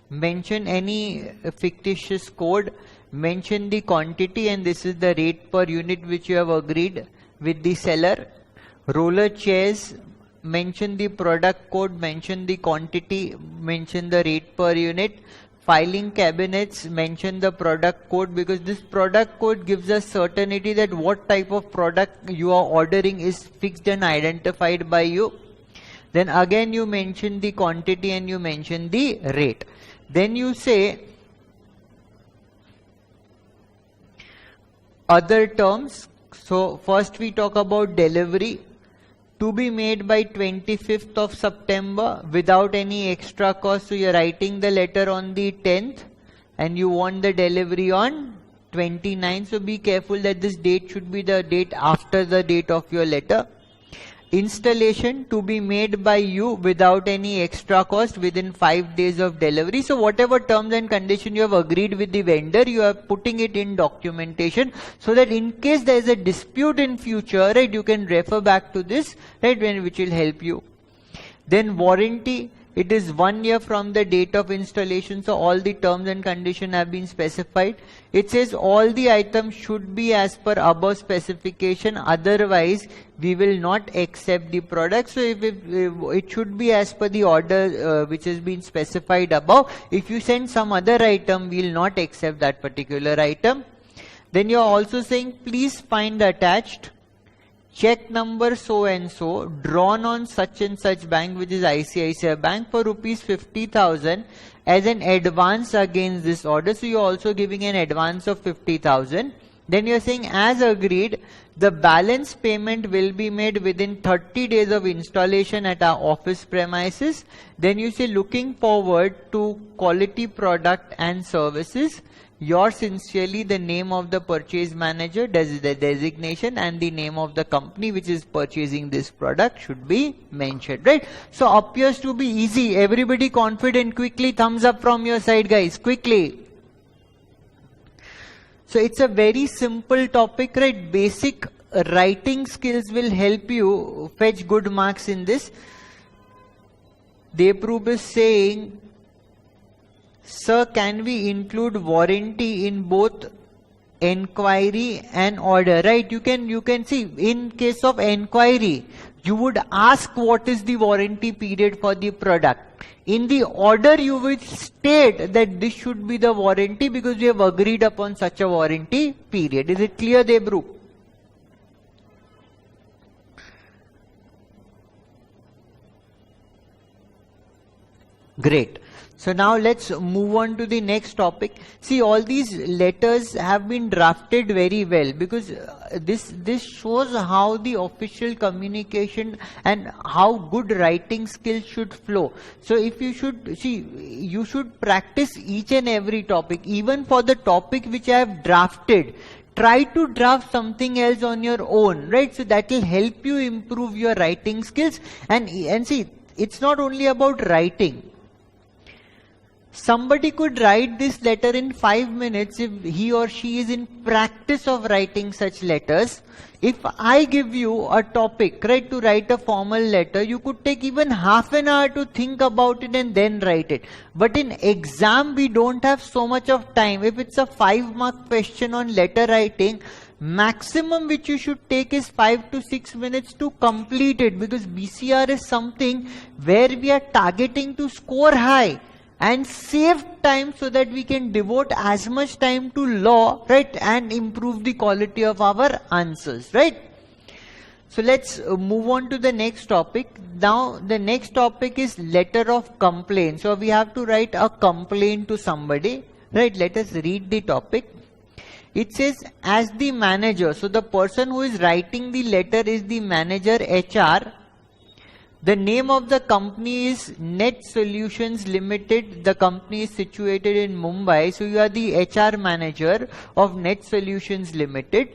Mention any fictitious code. Mention the quantity, and this is the rate per unit which you have agreed with the seller. Roller chairs. Mention the product code, mention the quantity, mention the rate per unit. Filing cabinets, mention the product code, because this product code gives us certainty that what type of product you are ordering is fixed and identified by you. Then again you mention the quantity and you mention the rate. Then you say other terms. So first we talk about delivery. To be made by 25th of September without any extra cost. So you're writing the letter on the 10th and you want the delivery on 29th. So be careful that this date should be the date after the date of your letter. Installation to be made by you without any extra cost within 5 days of delivery. So whatever terms and conditions you have agreed with the vendor, you are putting it in documentation so that in case there is a dispute in future, right, you can refer back to this, right, which will help you. Then warranty. It is 1 year from the date of installation, so all the terms and conditions have been specified. It says all the items should be as per above specification, otherwise we will not accept the product. So if it should be as per the order which has been specified above. If you send some other item, we will not accept that particular item. Then you are also saying, please find attached check number so and so drawn on such and such bank, which is ICICI Bank, for rupees 50,000 as an advance against this order. So you are also giving an advance of 50,000. Then you are saying, as agreed, the balance payment will be made within 30 days of installation at our office premises. Then you say, looking forward to quality product and services. Yours sincerely, the name of the purchase manager, the designation, and the name of the company which is purchasing this product should be mentioned, right? So appears to be easy. Everybody confident? Quickly, thumbs up from your side, guys, quickly. So it's a very simple topic, right? Basic writing skills will help you fetch good marks in this. Deproof is saying, sir, can we include warranty in both enquiry and order? Right? You can see, in case of enquiry, you would ask what is the warranty period for the product. In the order, you will state that this should be the warranty because we have agreed upon such a warranty period. Is it clear, Debroo? Great. So now let's move on to the next topic. See, all these letters have been drafted very well because this shows how the official communication and how good writing skills should flow. So if you should see, you should practice each and every topic, even for the topic which I have drafted. Try to draft something else on your own, right? So that will help you improve your writing skills. And see, it's not only about writing. Somebody could write this letter in 5 minutes if he or she is in practice of writing such letters. If I give you a topic, right, to write a formal letter, you could take even half an hour to think about it and then write it. But in exam, we don't have so much of time. If it's a 5-mark question on letter writing, maximum which you should take is 5 to 6 minutes to complete it, because BCR is something where we are targeting to score high and save time so that we can devote as much time to law, right, and improve the quality of our answers, right? So let's move on to the next topic. Now the next topic is letter of complaint. So we have to write a complaint to somebody, right? Let us read the topic. It says, as the manager, so the person who is writing the letter is the manager, HR. The name of the company is Net Solutions Limited. The company is situated in Mumbai. So you are the HR manager of Net Solutions Limited.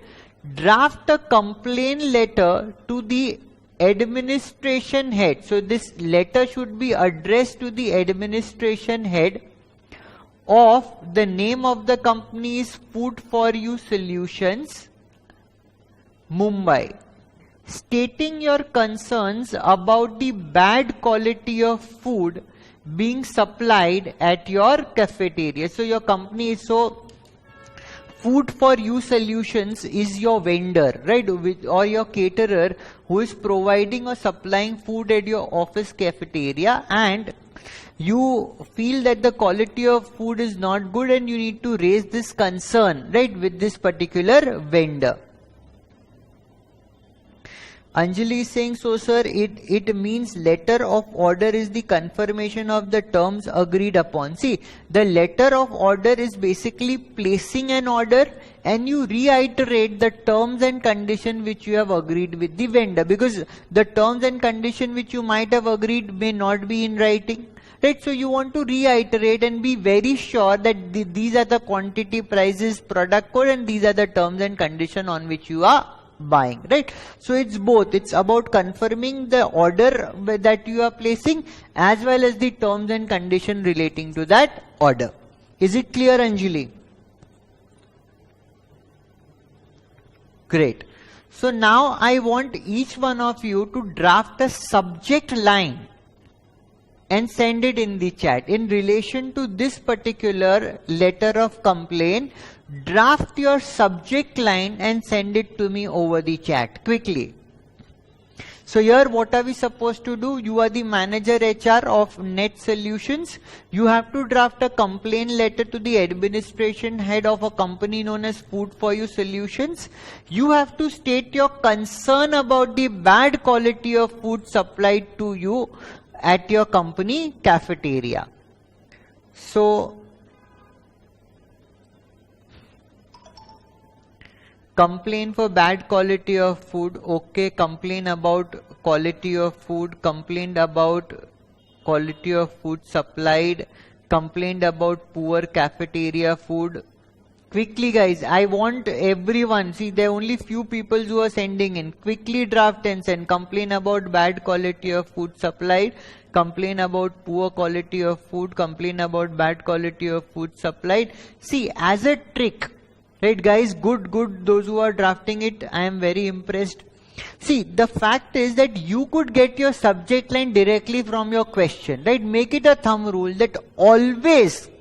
Draft a complaint letter to the administration head. So this letter should be addressed to the administration head of, the name of the company is Food for You Solutions, Mumbai, stating your concerns about the bad quality of food being supplied at your cafeteria. So your company is, so Food for You Solutions is your vendor, right, or your caterer who is providing or supplying food at your office cafeteria, and you feel that the quality of food is not good and you need to raise this concern, right, with this particular vendor. Anjali is saying, so sir, it means letter of order is the confirmation of the terms agreed upon. See, the letter of order is basically placing an order and you reiterate the terms and condition which you have agreed with the vendor, because the terms and condition which you might have agreed may not be in writing. Right, so you want to reiterate and be very sure that these are the quantity, prices, product code, and these are the terms and condition on which you are buying, right? So it's both. It's about confirming the order that you are placing as well as the terms and condition relating to that order. Is it clear, Anjali? Great. So now I want each one of you to draft a subject line and send it in the chat. In relation to this particular letter of complaint, draft your subject line and send it to me over the chat quickly. So here what are we supposed to do? You are the manager HR of Net Solutions. You have to draft a complaint letter to the administration head of a company known as Food for You Solutions. You have to state your concern about the bad quality of food supplied to you at your company cafeteria. So complain for bad quality of food, okay. Complain about quality of food, complained about quality of food supplied, complained about poor cafeteria food. Quickly guys, I want everyone, see there are only few people who are sending in. Quickly draft and send. Complain about bad quality of food supplied, complain about poor quality of food, complain about bad quality of food supplied. See, as a trick, right guys, good, those who are drafting it, I am very impressed. See, the fact is that you could get your subject line directly from your question, right? Make it a thumb rule that always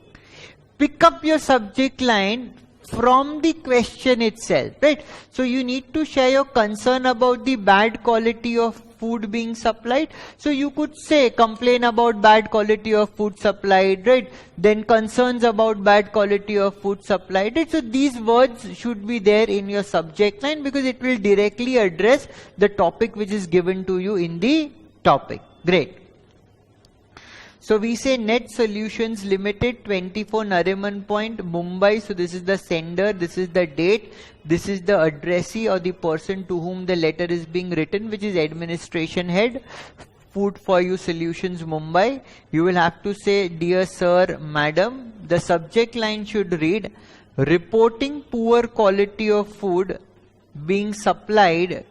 pick up your subject line from the question itself, right? So you need to share your concern about the bad quality of food being supplied. So you could say complain about bad quality of food supplied, right? Then concerns about bad quality of food supplied, right? So these words should be there in your subject line because it will directly address the topic which is given to you in the topic. Great. So we say Net Solutions Limited, 24 Nariman Point, Mumbai. So this is the sender, this is the date, this is the addressee or the person to whom the letter is being written, which is administration head, Food for You Solutions, Mumbai. You will have to say, dear sir, madam. The subject line should read, reporting poor quality of food being supplied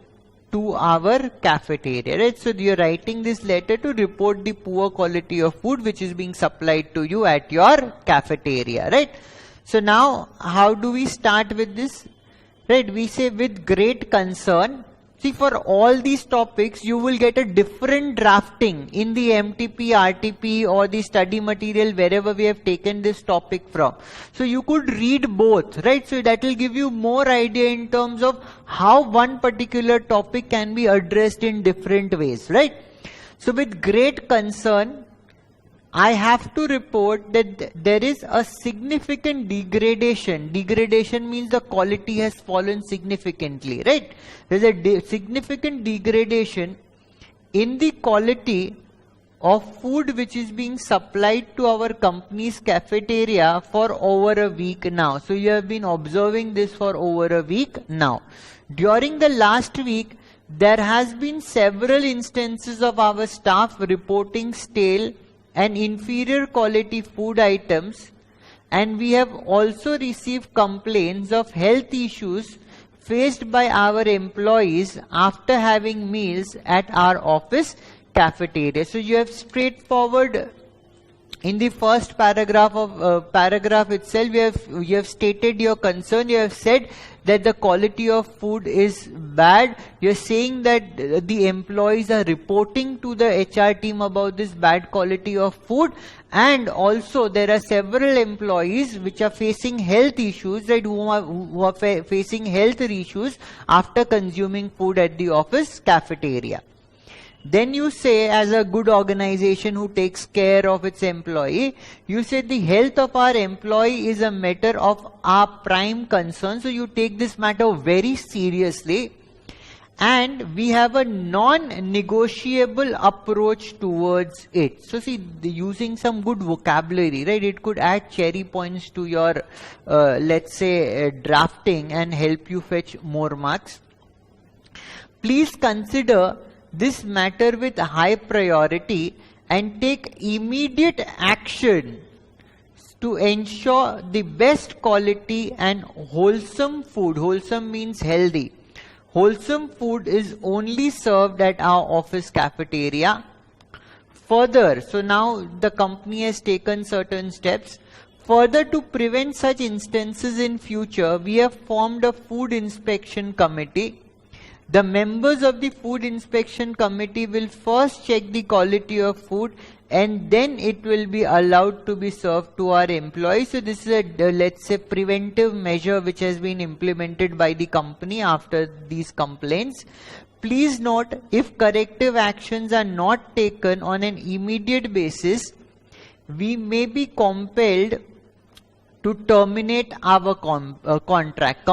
to our cafeteria, right? So you're writing this letter to report the poor quality of food which is being supplied to you at your cafeteria, right? So now how do we start with this? Right, we say with great concern. See, for all these topics, you will get a different drafting in the MTP, RTP or the study material wherever we have taken this topic from. So you could read both, right? So that will give you more idea in terms of how one particular topic can be addressed in different ways, right? So with great concern, I have to report that there is a significant degradation. Degradation means the quality has fallen significantly, right? There's a significant degradation in the quality of food which is being supplied to our company's cafeteria for over a week now. So you have been observing this for over a week now. During the last week, there has been several instances of our staff reporting stale and inferior quality food items, and we have also received complaints of health issues faced by our employees after having meals at our office cafeteria. So you have straightforward in the first paragraph of paragraph itself, you have stated your concern. You have said that the quality of food is bad. You are saying that the employees are reporting to the HR team about this bad quality of food, and also there are several employees which are facing health issues, right? Who are facing health issues after consuming food at the office cafeteria. Then you say, as a good organization who takes care of its employee, you say the health of our employee is a matter of our prime concern. So you take this matter very seriously, and we have a non-negotiable approach towards it. So see, using some good vocabulary, right? It could add cherry points to your, let's say, drafting and help you fetch more marks. Please consider this matter with high priority and take immediate action to ensure the best quality and wholesome food. Wholesome means healthy. Wholesome food is only served at our office cafeteria. Further, so now the company has taken certain steps. Further, to prevent such instances in future, we have formed a food inspection committee. The members of the food inspection committee will first check the quality of food, and then it will be allowed to be served to our employees. So this is a, let's say, preventive measure which has been implemented by the company after these complaints. Please note, if corrective actions are not taken on an immediate basis, we may be compelled to terminate our contract.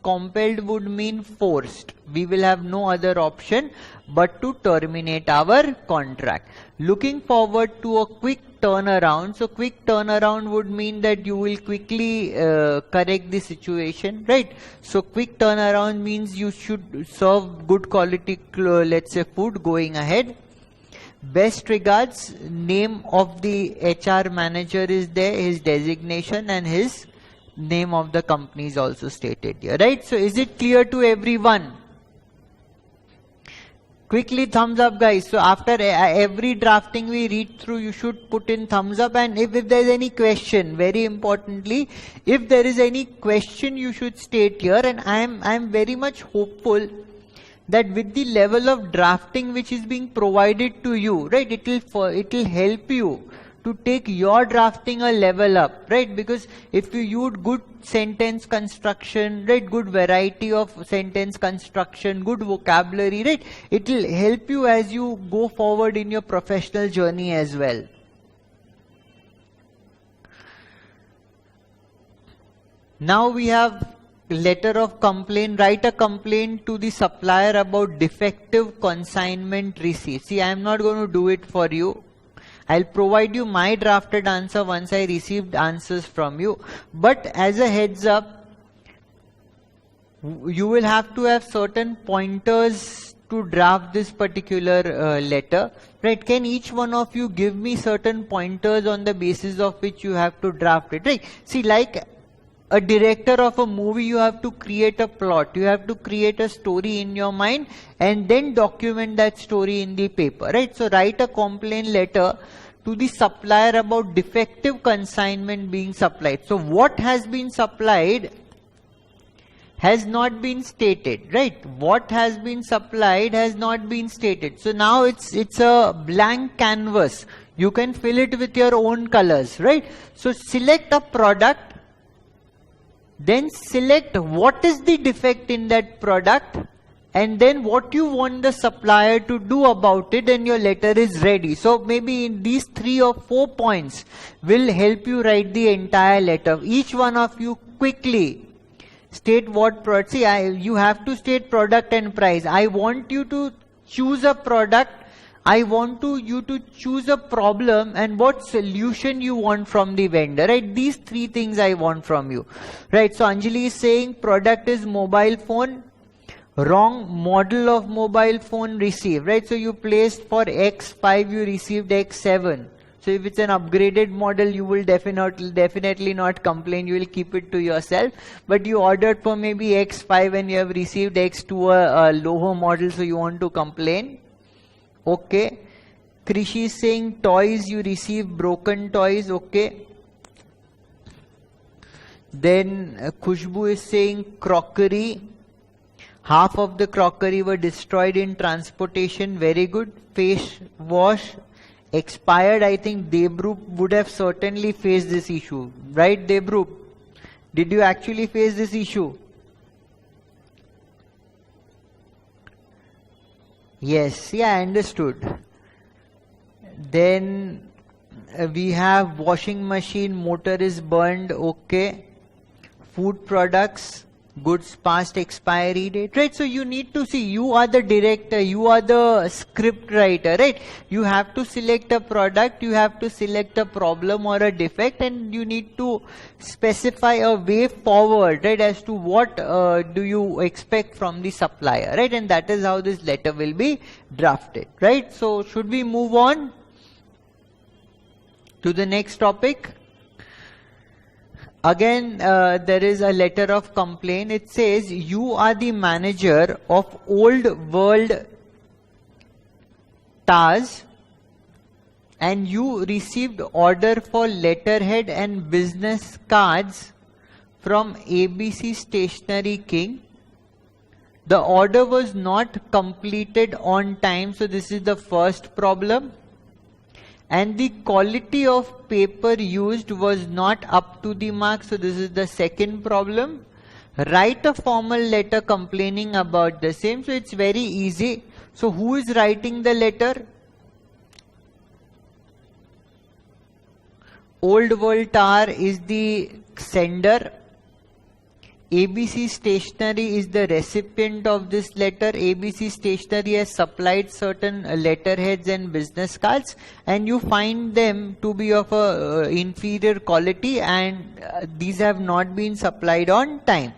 Compelled would mean forced. We will have no other option but to terminate our contract. Looking forward to a quick turnaround. So quick turnaround would mean that you will quickly correct the situation, right? So quick turnaround means you should serve good quality, let's say, food going ahead. Best regards. Name of the HR manager is there, his designation and his name of the company is also stated here, right? So is it clear to everyone? Quickly thumbs up, guys. So after every drafting we read through, you should put in thumbs up, and if there is any question, very importantly, if there is any question, you should state here. And I am very much hopeful that with the level of drafting which is being provided to you, right, it will help you to take your drafting a level up, right? Because if you use good sentence construction, right, good variety of sentence construction, good vocabulary, right, it will help you as you go forward in your professional journey as well. Now we have letter of complaint. Write a complaint to the supplier about defective consignment receipt. See, I am not going to do it for you. I'll provide you my drafted answer once I received answers from you. But as a heads up, you will have to have certain pointers to draft this particular letter, right? Can each one of you give me certain pointers on the basis of which you have to draft it, right? See, like a director of a movie, you have to create a plot, you have to create a story in your mind and then document that story in the paper, right? So write a complaint letter to the supplier about defective consignment being supplied. So what has been supplied has not been stated, right? What has been supplied has not been stated. So now it's a blank canvas. You can fill it with your own colors, right? So select a product, then select what is the defect in that product, and then what you want the supplier to do about it, and your letter is ready. So maybe in these 3 or 4 points will help you write the entire letter. Each one of you quickly state what product. See, you have to state product and price. I want you to choose a product. I want you to choose a problem and what solution you want from the vendor, right? These 3 things I want from you, right? So Anjali is saying product is mobile phone, wrong model of mobile phone received, right? So you placed for X5, you received X7. So if it's an upgraded model, you will definitely not complain. You will keep it to yourself. But you ordered for maybe X5 and you have received X2, a lower model, so you want to complain. Okay. Krishi is saying toys, you receive broken toys. Okay. Then Khushbu is saying crockery. Half of the crockery were destroyed in transportation. Very good. Face wash expired. I think Debrup would have certainly faced this issue. Right, Debrup? Did you actually face this issue? Yes, yeah, I understood. Then we have washing machine, motor is burned, okay. Food products, goods past expiry date, right? So you need to see, you are the director, you are the script writer, right? You have to select a product, you have to select a problem or a defect, and you need to specify a way forward, right, as to what do you expect from the supplier, right? And that is how this letter will be drafted, right? So should we move on to the next topic? Again, there is a letter of complaint. It says, you are the manager of Old World Tars and you received order for letterhead and business cards from ABC Stationery King. The order was not completed on time. So this is the first problem. And the quality of paper used was not up to the mark. So this is the second problem. Write a formal letter complaining about the same. So it's very easy. So who is writing the letter? Old World Tar is the sender. ABC Stationery is the recipient of this letter. ABC Stationery has supplied certain letterheads and business cards, and you find them to be of a inferior quality, and these have not been supplied on time.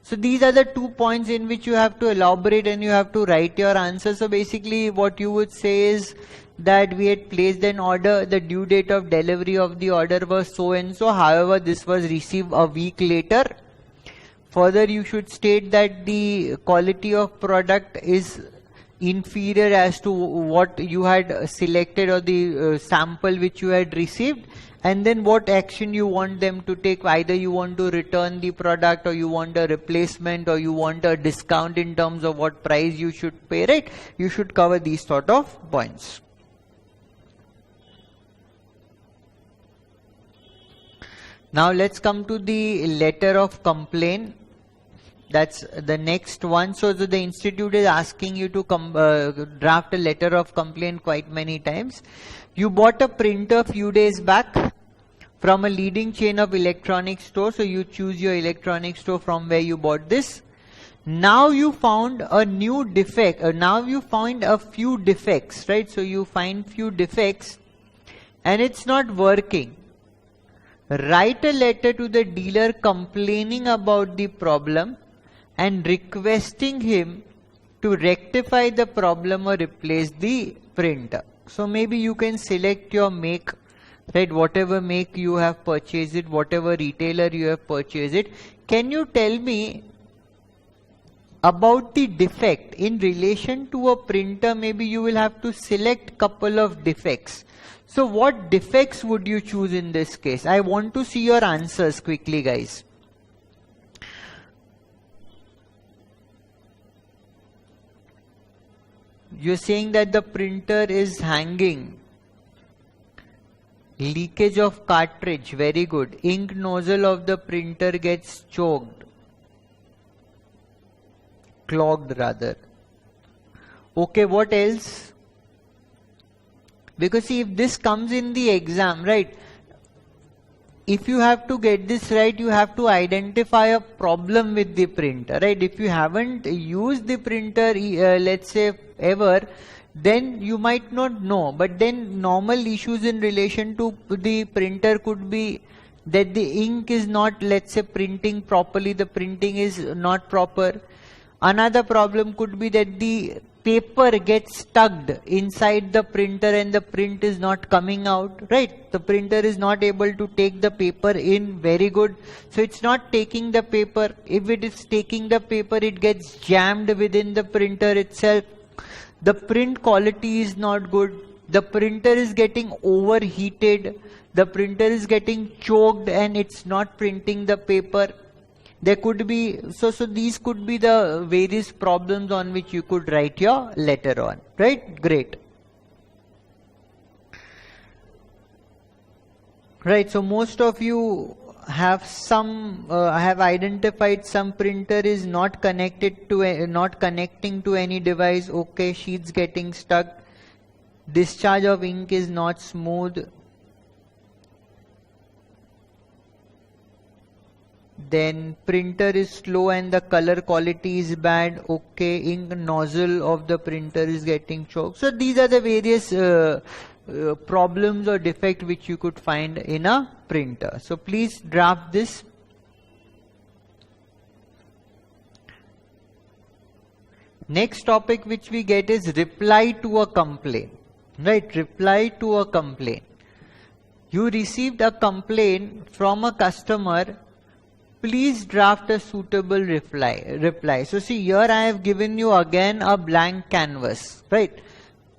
So these are the 2 points in which you have to elaborate and you have to write your answer. So basically what you would say is that we had placed an order, the due date of delivery of the order was so and so, however this was received a week later. Further, you should state that the quality of product is inferior as to what you had selected or the sample which you had received, and then what action you want them to take. Either you want to return the product, or you want a replacement, or you want a discount in terms of what price you should pay, right? You should cover these sort of points. Now let's come to the letter of complaint. That's the next one. So the institute is asking you to draft a letter of complaint quite many times. You bought a printer few days back from a leading chain of electronic stores. So you choose your electronic store from where you bought this. Now you found a new defect. Now you find a few defects, right? So you find few defects and it's not working. Write a letter to the dealer complaining about the problem and requesting him to rectify the problem or replace the printer. So maybe you can select your make. right? Whatever make you have purchased it, whatever retailer you have purchased it, can you tell me about the defect in relation to a printer? Maybe you will have to select couple of defects. So what defects would you choose in this case? I want to see your answers quickly, guys. You're saying that the printer is hanging. Leakage of cartridge, very good. Ink nozzle of the printer gets choked. Clogged rather. Okay, what else? Because see, if this comes in the exam, right? If you have to get this right, you have to identify a problem with the printer, right? If you haven't used the printer, let's say ever, then you might not know. But then normal issues in relation to the printer could be that the ink is not, let's say, printing properly, the printing is not proper. Another problem could be that the paper gets stuck inside the printer and the print is not coming out, right? The printer is not able to take the paper in very good. So it's not taking the paper. If it is taking the paper, it gets jammed within the printer itself. The print quality is not good. The printer is getting overheated. The printer is getting choked and it's not printing the paper. There could be, so these could be the various problems on which you could write your letter on, right? Great. Right, so most of you have some, have identified some printer is not connected to, not connecting to any device. Okay, sheets getting stuck. Discharge of ink is not smooth. Then printer is slow and the color quality is bad. Okay, ink nozzle of the printer is getting choked. So these are the various problems or defect which you could find in a printer. So please draft this. Next topic which we get is reply to a complaint. Right, reply to a complaint. You received a complaint from a customer. Please draft a suitable reply. So see, here I have given you again a blank canvas, right?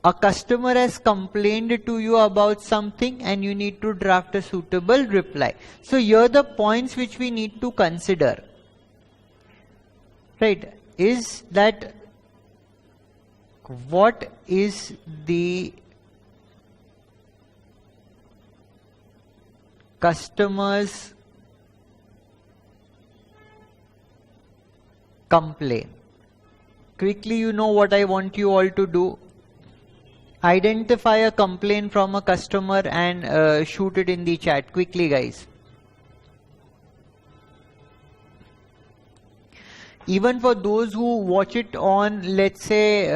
A customer has complained to you about something and you need to draft a suitable reply. So here the points which we need to consider, right, is that what is the customer's complaint. Quickly, you know what I want you all to do. Identify a complaint from a customer and shoot it in the chat. Quickly, guys. Even for those who watch it on, let's say,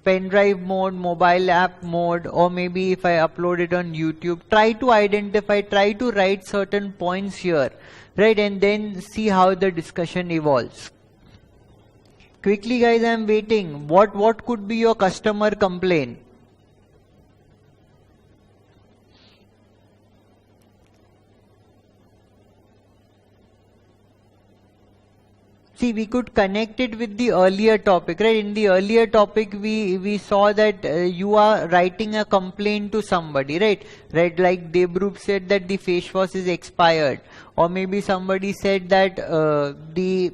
pen drive mode, mobile app mode, or maybe if I upload it on YouTube, try to identify, try to write certain points here, right? And then see how the discussion evolves. Quickly, guys, I am waiting. What could be your customer complaint? See, we could connect it with the earlier topic, right? In the earlier topic, we saw that you are writing a complaint to somebody, right? Right, like Debrup said that the face wash is expired, or maybe somebody said that the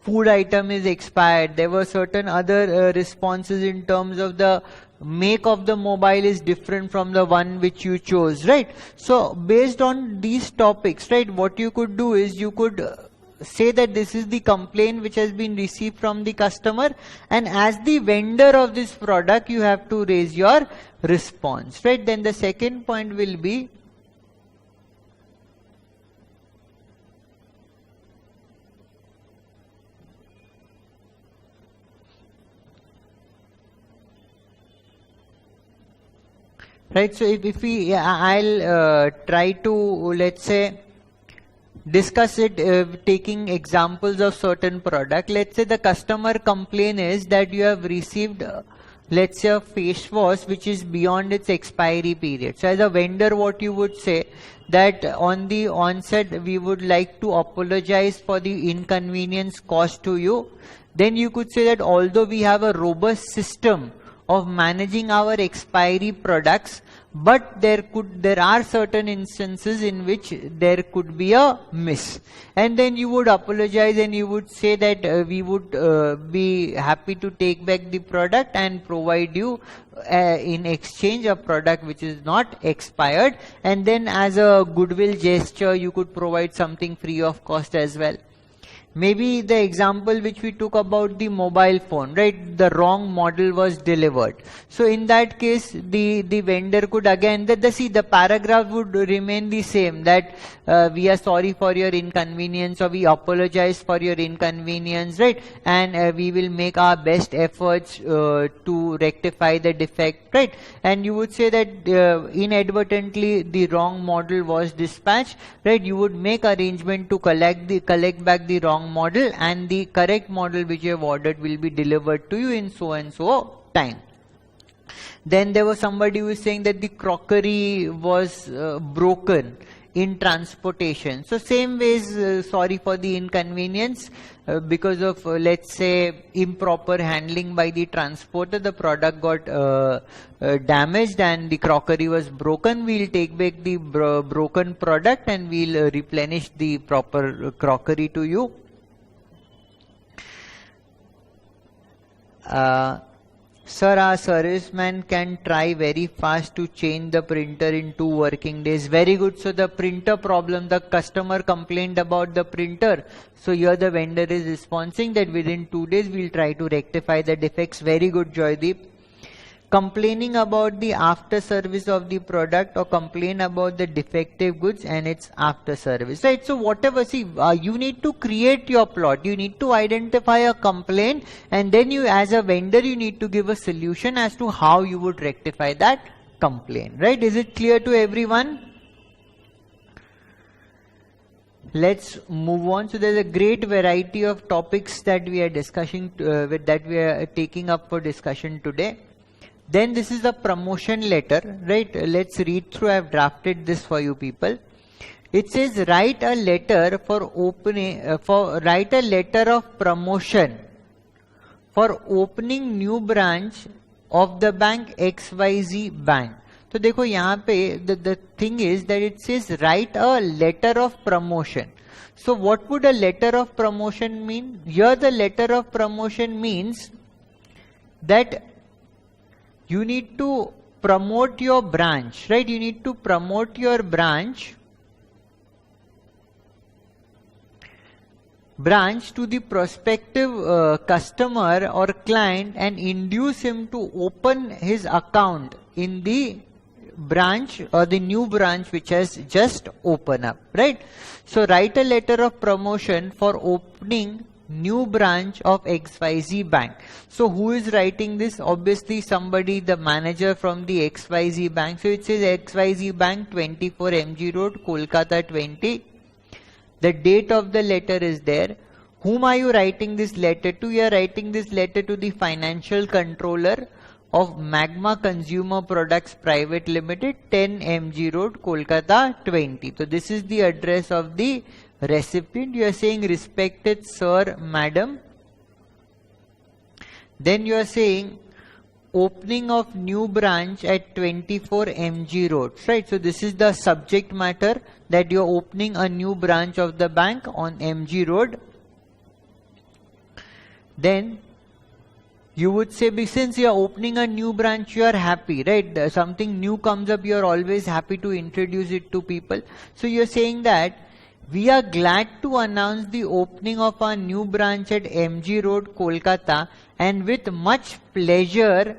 food item is expired. There were certain other responses in terms of the make of the mobile is different from the one which you chose, right? So based on these topics, right, what you could do is you could say that this is the complaint which has been received from the customer, and as the vendor of this product you have to raise your response, right? Then the second point will be right. So if we, I'll try to, let's say, discuss it taking examples of certain product. Let's say the customer complaint is that you have received let's say a face wash which is beyond its expiry period. So as a vendor, what you would say that on the onset we would like to apologize for the inconvenience caused to you. Then you could say that although we have a robust system of managing our expiry products, but there are certain instances in which there could be a miss, and then you would apologize and you would say that we would be happy to take back the product and provide you in exchange a product which is not expired, and then as a goodwill gesture you could provide something free of cost as well. Maybe the example which we took about the mobile phone, right? The wrong model was delivered. So in that case, the vendor could again, the paragraph would remain the same, that we are sorry for your inconvenience, or we apologize for your inconvenience, right? And we will make our best efforts to rectify the defect, right? And you would say that inadvertently the wrong model was dispatched, right? You would make arrangement to collect back the wrong model, and the correct model which you have ordered will be delivered to you in so and so time. Then there was somebody who was saying that the crockery was broken in transportation. So same ways, sorry for the inconvenience because of let's say improper handling by the transporter, the product got damaged and the crockery was broken. We'll take back the broken product and we'll replenish the proper crockery to you. Sir, our serviceman can try very fast to change the printer in 2 working days. Very good. So the printer problem, the customer complained about the printer. So here the vendor is responding that within 2 days we'll try to rectify the defects. Very good, Joydeep. Complaining about the after service of the product, or complain about the defective goods and its after service, right? So whatever, see, you need to create your plot, you need to identify a complaint, and then you as a vendor you need to give a solution as to how you would rectify that complaint, right? Is it clear to everyone? Let's move on. So there's a great variety of topics that we are discussing that we are taking up for discussion today. Then this is the promotion letter, right? Let's read through. I have drafted this for you people. It says write a letter for opening, write a letter of promotion for opening new branch of the bank XYZ bank. So देखो यहाँ पे the thing is that it says write a letter of promotion. So what would a letter of promotion mean? Here the letter of promotion means that you need to promote your branch, right? You need to promote your branch to the prospective customer or client and induce him to open his account in the branch or the new branch which has just opened up, right? So write a letter of promotion for opening new branch of XYZ bank. So who is writing this? Obviously somebody, the manager from the XYZ bank. So it says XYZ bank 24 MG Road, Kolkata 20. The date of the letter is there. Whom are you writing this letter to? You are writing this letter to the financial controller of Magma Consumer Products Private Limited, 10 MG Road, Kolkata 20. So this is the address of the recipient. You are saying respected sir, madam. Then you are saying opening of new branch at 24 MG Road, right? So this is the subject matter, that you are opening a new branch of the bank on MG Road. Then you would say, since you are opening a new branch, you are happy, right? Something new comes up, you are always happy to introduce it to people. So you are saying that we are glad to announce the opening of our new branch at MG Road, Kolkata, and with much pleasure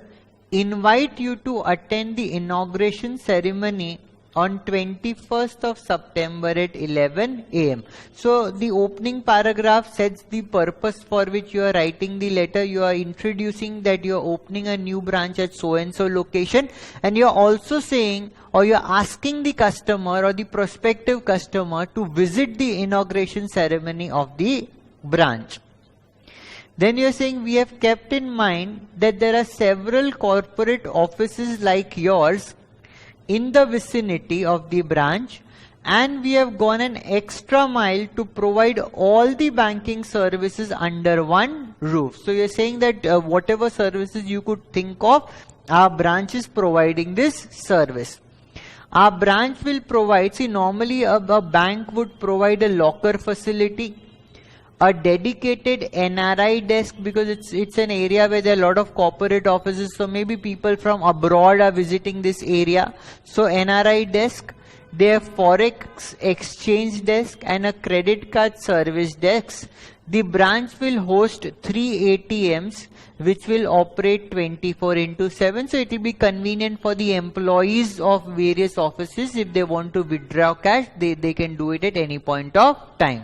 invite you to attend the inauguration ceremony on 21st of September at 11 AM. So the opening paragraph sets the purpose for which you are writing the letter. You are introducing that you are opening a new branch at so and so location, and you are also saying, or you are asking the customer or the prospective customer to visit the inauguration ceremony of the branch. Then you're saying we have kept in mind that there are several corporate offices like yours in the vicinity of the branch, and we have gone an extra mile to provide all the banking services under one roof. So you're saying that whatever services you could think of, our branch is providing this service. Our branch will provide, see, normally a bank would provide a locker facility, a dedicated NRI desk, because it's an area where there are a lot of corporate offices, so maybe people from abroad are visiting this area. So NRI desk, they have forex exchange desk and a credit card service desk. The branch will host 3 ATMs which will operate 24/7. So it will be convenient for the employees of various offices. If they want to withdraw cash, they can do it at any point of time.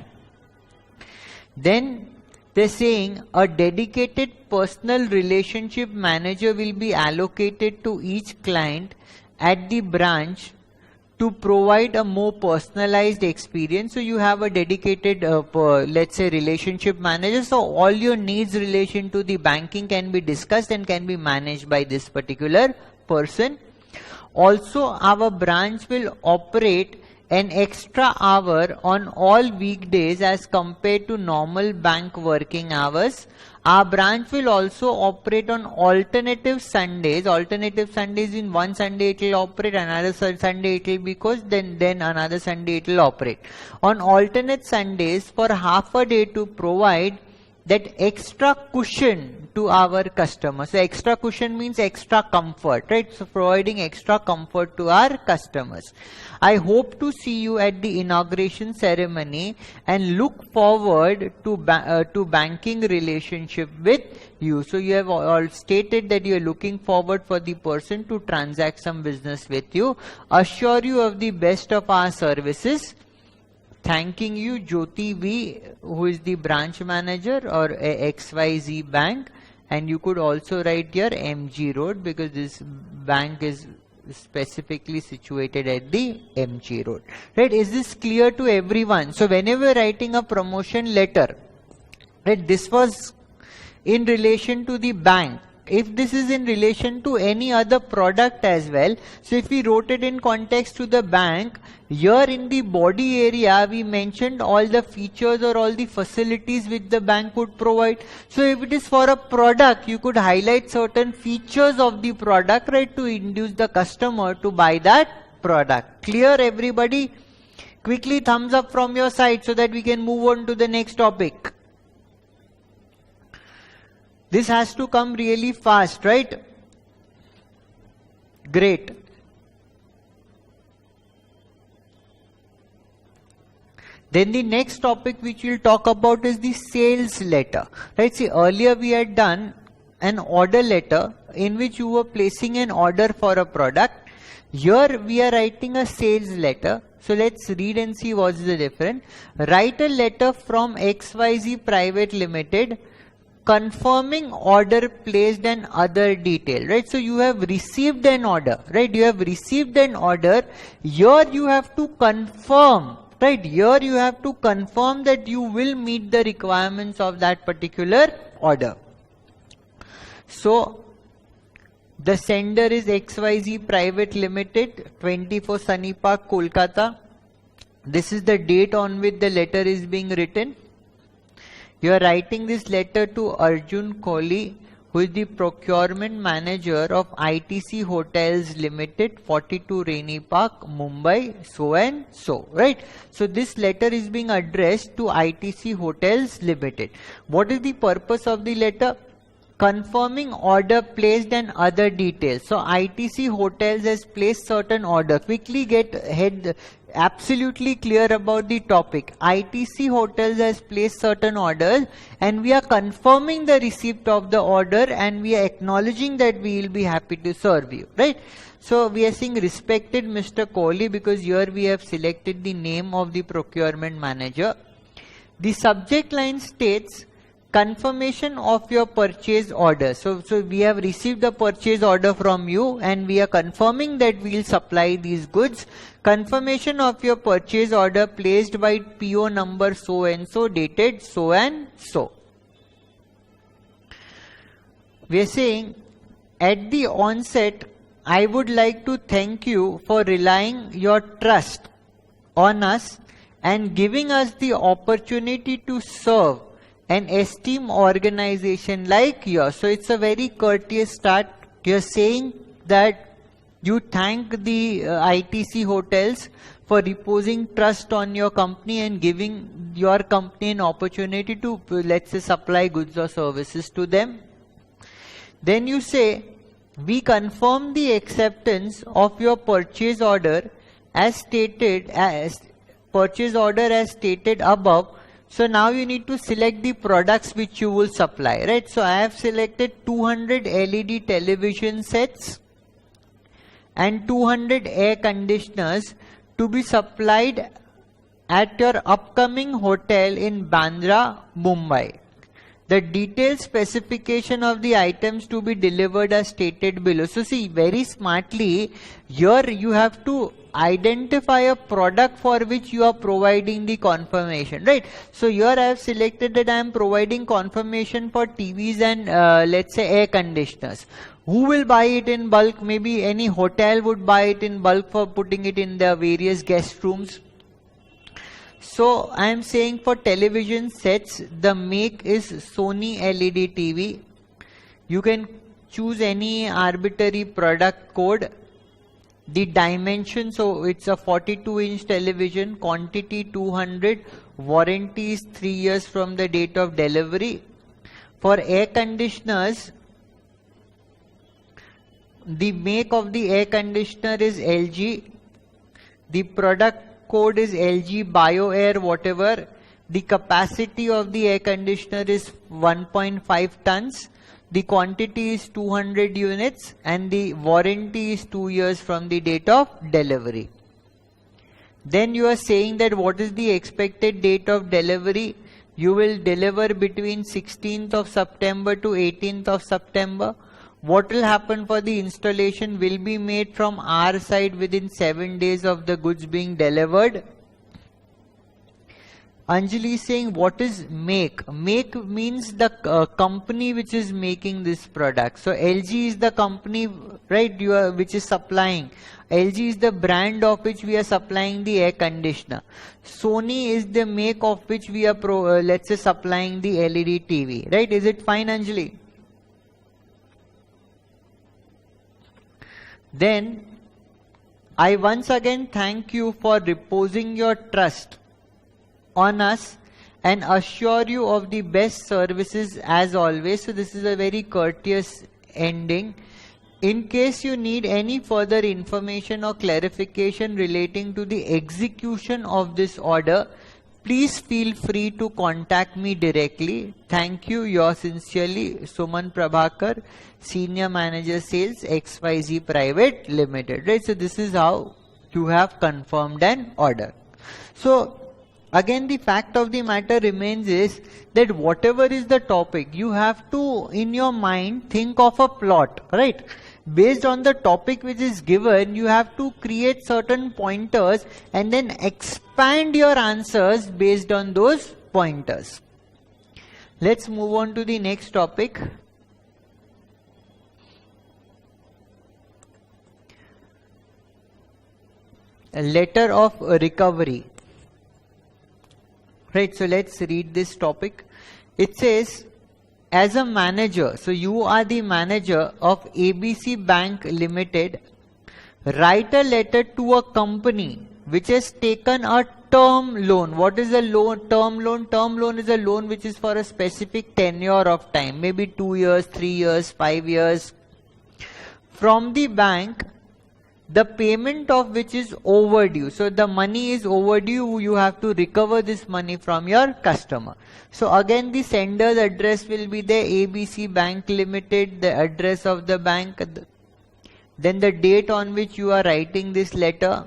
Then they're saying a dedicated personal relationship manager will be allocated to each client at the branch to provide a more personalized experience. So you have a dedicated, let's say, relationship manager. So all your needs relation to the banking can be discussed and can be managed by this particular person. Also, our branch will operate an extra hour on all weekdays as compared to normal bank working hours. Our branch will also operate on alternative Sundays. Alternative Sundays, in one Sunday it will operate, another Sunday it will be closed, then another Sunday it will operate. On alternate Sundays for half a day to provide that extra cushion to our customers. So extra cushion means extra comfort, right? So providing extra comfort to our customers. I hope to see you at the inauguration ceremony and look forward to banking relationship with you. So you have all stated that you are looking forward for the person to transact some business with you. Assure you of the best of our services. Thanking you, Jyoti V, who is the branch manager or XYZ bank, and you could also write here MG Road because this bank is specifically situated at the MG Road. Right? Is this clear to everyone? So whenever writing a promotion letter, right, this was in relation to the bank. If this is in relation to any other product as well, so if we wrote it in context to the bank, here in the body area we mentioned all the features or all the facilities which the bank would provide. So if it is for a product, you could highlight certain features of the product, right, to induce the customer to buy that product. Clear, everybody? Quickly thumbs up from your side so that we can move on to the next topic. This has to come really fast, right? Great. Then the next topic which we'll talk about is the sales letter. Right? See, earlier we had done an order letter in which you were placing an order for a product. Here we are writing a sales letter. So let's read and see what's the difference. Write a letter from XYZ Private Limited confirming order placed and other detail, right? So you have received an order, right? You have received an order. Here you have to confirm, right? Here you have to confirm that you will meet the requirements of that particular order. So the sender is XYZ Private Limited, 24 Sunny Park, Kolkata. This is the date on which the letter is being written. You are writing this letter to Arjun Kohli, who is the procurement manager of ITC Hotels Limited, 42 Rainy Park, Mumbai, so and so, right? So this letter is being addressed to ITC Hotels Limited. What is the purpose of the letter? Confirming order placed and other details. So ITC Hotels has placed certain order. Quickly get absolutely clear about the topic. ITC Hotels has placed certain orders and we are confirming the receipt of the order and we are acknowledging that we will be happy to serve you, right? So we are saying respected Mr. Kohli because here we have selected the name of the procurement manager. The subject line states confirmation of your purchase order. So we have received the purchase order from you and we are confirming that we will supply these goods. Confirmation of your purchase order placed by PO number so and so, dated so and so. we are saying, at the onset, I would like to thank you for relying your trust on us and giving us the opportunity to serve an esteemed organization like yours. So it's a very courteous start. You're saying that you thank the ITC hotels for reposing trust on your company and giving your company an opportunity to, let's say, supply goods or services to them. Then you say, we confirm the acceptance of your purchase order as stated above. So now you need to select the products which you will supply, right? So I have selected 200 LED television sets and 200 air conditioners to be supplied at your upcoming hotel in Bandra, Mumbai. The detailed specification of the items to be delivered are stated below. So see, very smartly, here you have to identify a product for which you are providing the confirmation, right? So here I have selected that I am providing confirmation for TVs and let's say air conditioners. Who will buy it in bulk? Maybe any hotel would buy it in bulk for putting it in their various guest rooms. So I am saying for television sets, the make is Sony LED TV. You can choose any arbitrary product code. The dimension, so it's a 42-inch television, quantity 200, warranty is 3 years from the date of delivery. For air conditioners, the make of the air conditioner is LG. The product code is LG BioAir whatever. The capacity of the air conditioner is 1.5 tons. The quantity is 200 units and the warranty is 2 years from the date of delivery. Then you are saying that what is the expected date of delivery? You will deliver between 16th of September to 18th of September. What will happen for the installation will be made from our side within 7 days of the goods being delivered. Anjali is saying, what is make? Make means the company which is making this product. So LG is the company, right, which is supplying. LG is the brand of which we are supplying the air conditioner. Sony is the make of which we are let's say supplying the LED TV, right? Is it fine, Anjali? Then I once again thank you for reposing your trust on us and assure you of the best services as always. So this is a very courteous ending. In case you need any further information or clarification relating to the execution of this order, please feel free to contact me directly. Thank you. Yours sincerely, Suman Prabhakar, Senior Manager Sales, XYZ Private Limited. Right? So this is how you have confirmed an order. So again, the fact of the matter remains is that whatever is the topic, you have to, in your mind, think of a plot, right? Based on the topic which is given, you have to create certain pointers and then expand your answers based on those pointers. Let's move on to the next topic. A letter of recovery. Right, so let's read this topic. It says, as a manager, so you are the manager of ABC Bank Limited, write a letter to a company which has taken a term loan. What is a loan? Term loan? Term loan is a loan which is for a specific tenure of time, maybe 2 years, 3 years, 5 years, from the bank, the payment of which is overdue. So the money is overdue, you have to recover this money from your customer. So again, the sender's address will be the ABC Bank Limited, the address of the bank, then the date on which you are writing this letter.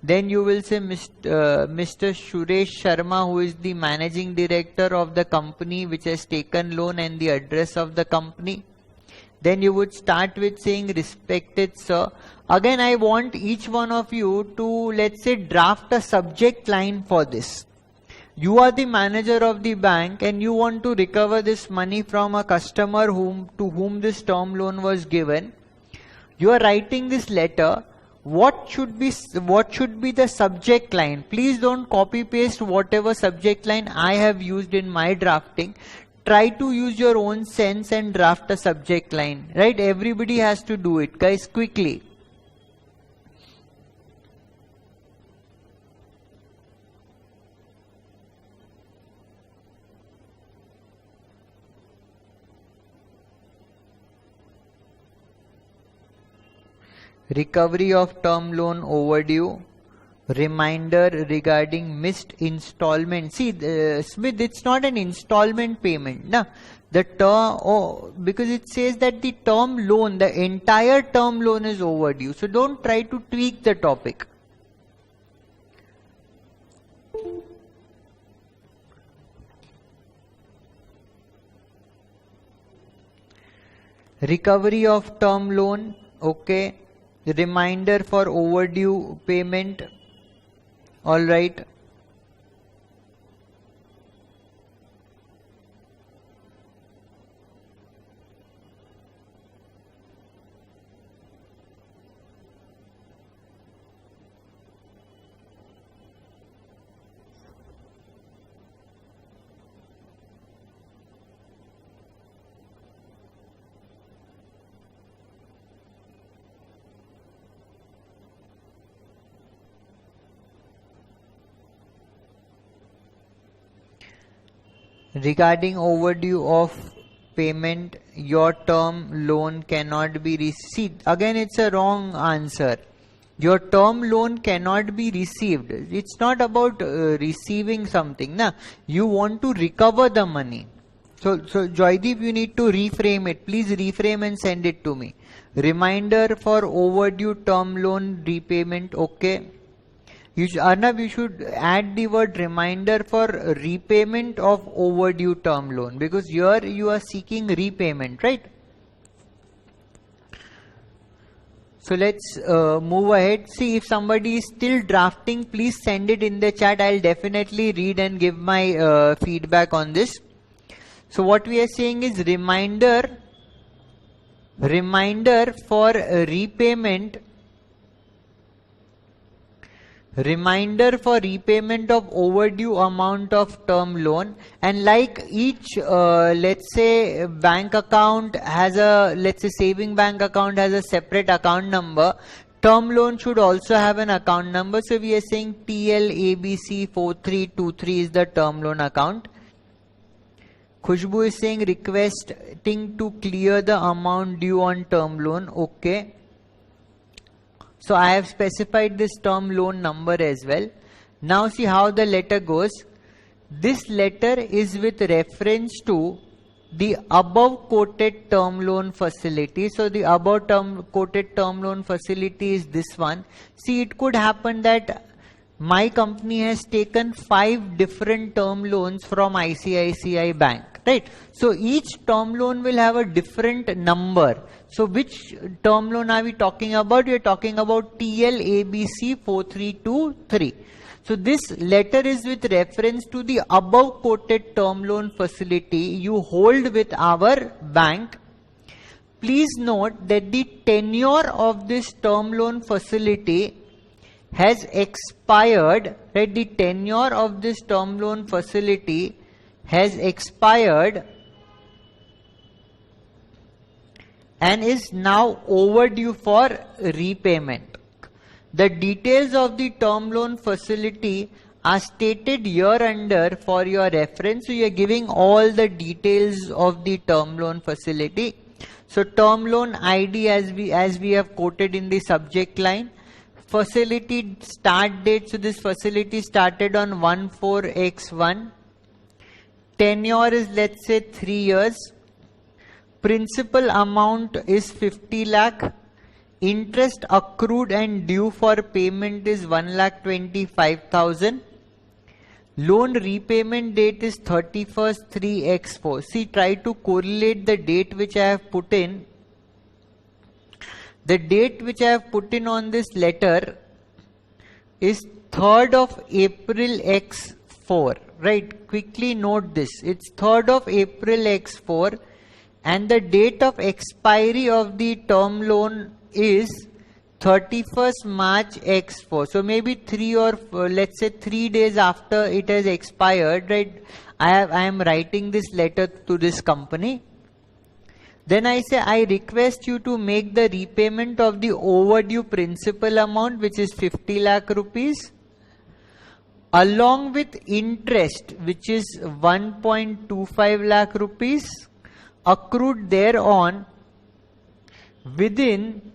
Then you will say Mr. Suresh Sharma, who is the managing director of the company which has taken loan, and the address of the company. Then you would start with saying, respected sir. Again, I want each one of you to, let's say, draft a subject line for this. You are the manager of the bank and you want to recover this money from a customer to whom this term loan was given. You are writing this letter. What should be the subject line? Please don't copy paste whatever subject line I have used in my drafting. Try to use your own sense and draft a subject line, right? Everybody has to do it, guys, quickly. Recovery of term loan overdue, reminder regarding missed installment. See, Smith, it's not an installment payment. Nah. The term, because it says that the term loan, the entire term loan is overdue. So don't try to tweak the topic. Recovery of term loan, okay. Reminder for overdue payment, all right. Regarding overdue of payment, your term loan cannot be received. Again, it's a wrong answer. Your term loan cannot be received. It's not about receiving something. Nah. You want to recover the money. So Joydeep, you need to reframe it. Please reframe and send it to me. Reminder for overdue term loan repayment, okay. Arnav, you should add the word reminder for repayment of overdue term loan, because here you are seeking repayment, right? So let's move ahead. See, if somebody is still drafting, please send it in the chat. I'll definitely read and give my feedback on this. So what we are saying is reminder for repayment. Reminder for repayment of overdue amount of term loan, and like each let's say bank account has a, let's say saving bank account has a separate account number, term loan should also have an account number. So we are saying TLABC4323 is the term loan account. Khushbu is saying requesting to clear the amount due on term loan, okay. So I have specified this term loan number as well. Now see how the letter goes. This letter is with reference to the above quoted term loan facility. So the above quoted term loan facility is this one. See, it could happen that my company has taken 5 different term loans from ICICI Bank, right? So each term loan will have a different number. So which term loan are we talking about? We are talking about TLABC4323. So this letter is with reference to the above quoted term loan facility you hold with our bank. Please note that the tenure of this term loan facility has expired, right? The tenure of this term loan facility has expired and is now overdue for repayment. The details of the term loan facility are stated here under for your reference. So you are giving all the details of the term loan facility. So term loan ID as we have quoted in the subject line. Facility start date. So this facility started on 1/4/1. Tenure is, let's say, 3 years. Principal amount is 50 lakh. Interest accrued and due for payment is 1,25,000. Loan repayment date is 31st/3/4. See, try to correlate the date which I have put in. The date which I have put in on this letter is 3rd of April X4, right? Quickly note this. It's 3rd of April X4 and the date of expiry of the term loan is 31st March X4. So maybe 3 or let's say 3 days after it has expired, right? I am writing this letter to this company. Then I say, I request you to make the repayment of the overdue principal amount, which is 50 lakh rupees, along with interest, which is 1.25 lakh rupees, accrued thereon within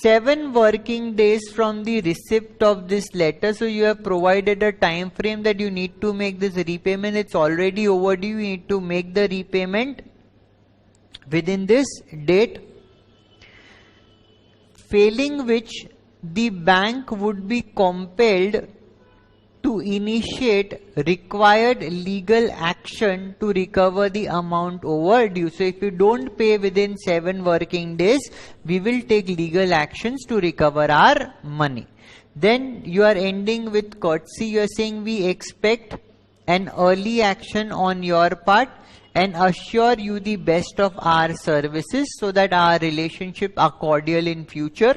7 working days from the receipt of this letter. So you have provided a time frame that you need to make this repayment. It's already overdue. You need to make the repayment within this date, failing which the bank would be compelled to initiate required legal action to recover the amount overdue. So if you don't pay within 7 working days, we will take legal actions to recover our money. Then you are ending with courtesy. You are saying we expect an early action on your part and assure you the best of our services so that our relationship are cordial in future.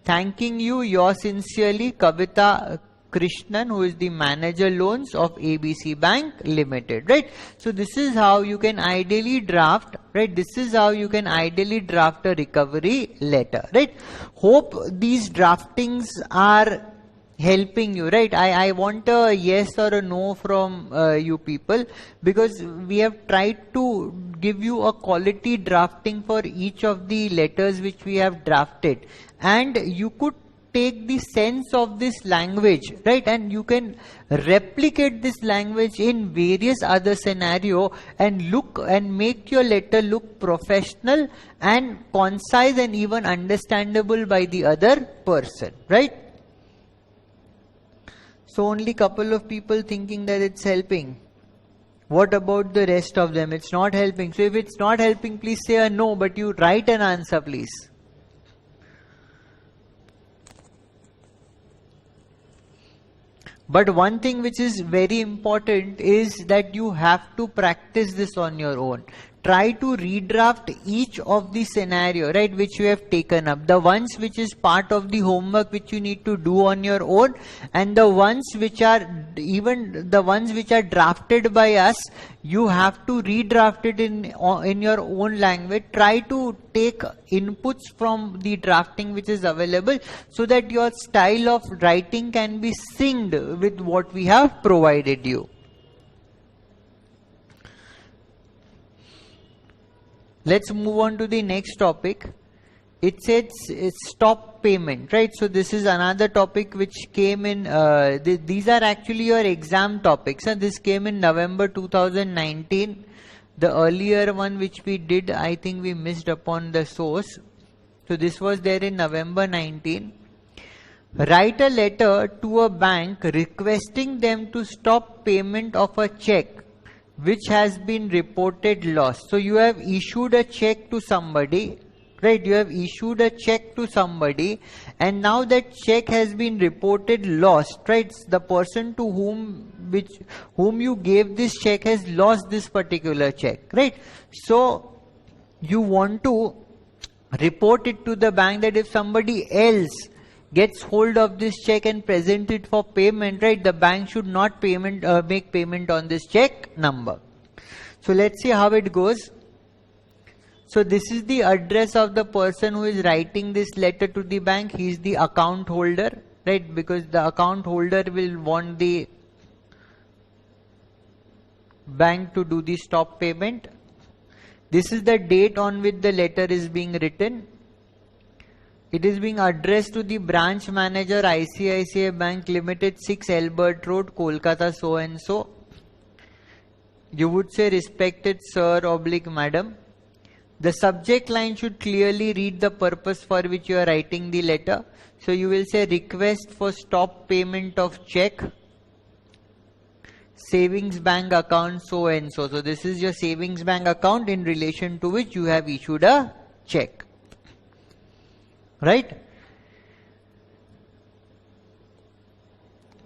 Thanking you, yours sincerely, Kavita Krishnan, who is the manager loans of ABC Bank Limited, right? So this is how you can ideally draft, right? This is how you can ideally draft a recovery letter, right? Hope these draftings are helping you, right? I want a yes or a no from you people, because we have tried to give you a quality drafting for each of the letters which we have drafted, and you could take the sense of this language, right? And you can replicate this language in various other scenario and look and make your letter look professional and concise and even understandable by the other person, right? So only couple of people thinking that it's helping. What about the rest of them? It's not helping. So if it's not helping, please say a no, but you write an answer, please. But one thing which is very important is that you have to practice this on your own. Try to redraft each of the scenario, right, which you have taken up. The ones which is part of the homework which you need to do on your own, and the ones which are even the ones which are drafted by us, you have to redraft it in your own language. Try to take inputs from the drafting which is available so that your style of writing can be synced with what we have provided you. Let's move on to the next topic. It says stop payment, right? So this is another topic which came in, these are actually your exam topics, and this came in November 2019. The earlier one which we did, I think we missed upon the source. So this was there in November 19. Write a letter to a bank requesting them to stop payment of a cheque which has been reported lost. So you have issued a check to somebody, right? You have issued a check to somebody, and now that check has been reported lost, right? The person to whom you gave this check has lost this particular check, right? So you want to report it to the bank that if somebody else gets hold of this check and present it for payment, right, the bank should not make payment on this check number. So let's see how it goes. So this is the address of the person who is writing this letter to the bank. He is the account holder, right, because the account holder will want the bank to do the stop payment. This is the date on which the letter is being written. It is being addressed to the branch manager, ICICI Bank Limited, 6 Albert Road, Kolkata, so and so. You would say, respected sir / madam. The subject line should clearly read the purpose for which you are writing the letter. So you will say, request for stop payment of check, savings bank account, so and so. So this is your savings bank account in relation to which you have issued a check. Right?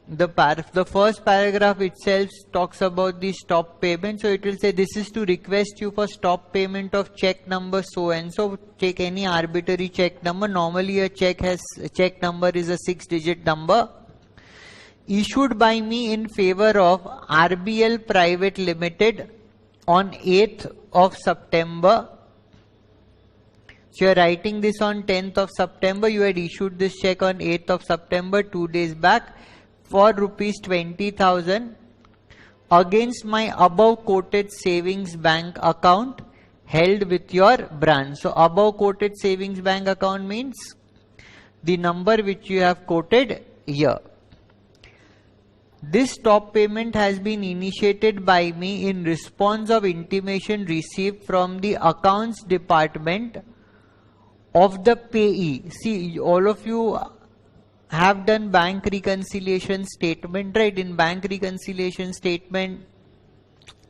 the first paragraph itself talks about the stop payment. So it will say this is to request you for stop payment of check number so and so. Take any arbitrary check number. Normally a check number is a 6-digit number. Issued by me in favor of RBL Private Limited on 8th of September. So you are writing this on 10th of September. You had issued this check on 8th of September, 2 days back, for rupees 20,000 against my above quoted savings bank account held with your branch. So above quoted savings bank account means the number which you have quoted here. This stop payment has been initiated by me in response of intimation received from the accounts department of the payee. See, all of you have done bank reconciliation statement, right? In bank reconciliation statement,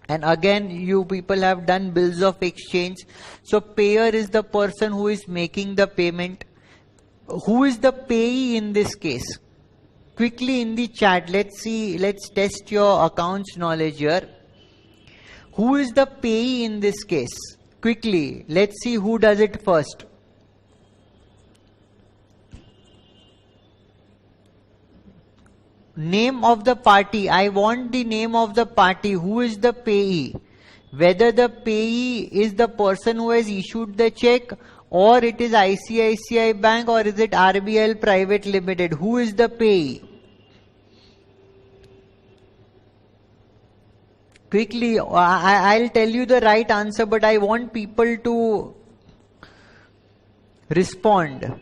and again you people have done bills of exchange. So payer is the person who is making the payment. Who is the payee in this case? Quickly in the chat, let's test your accounts knowledge here. Who is the payee in this case? Quickly, let's see who does it first. Name of the party. I want the name of the party. Who is the payee? Whether the payee is the person who has issued the check, or it is ICICI Bank, or is it RBL Private Limited? Who is the payee? Quickly, I'll tell you the right answer, but I want people to respond.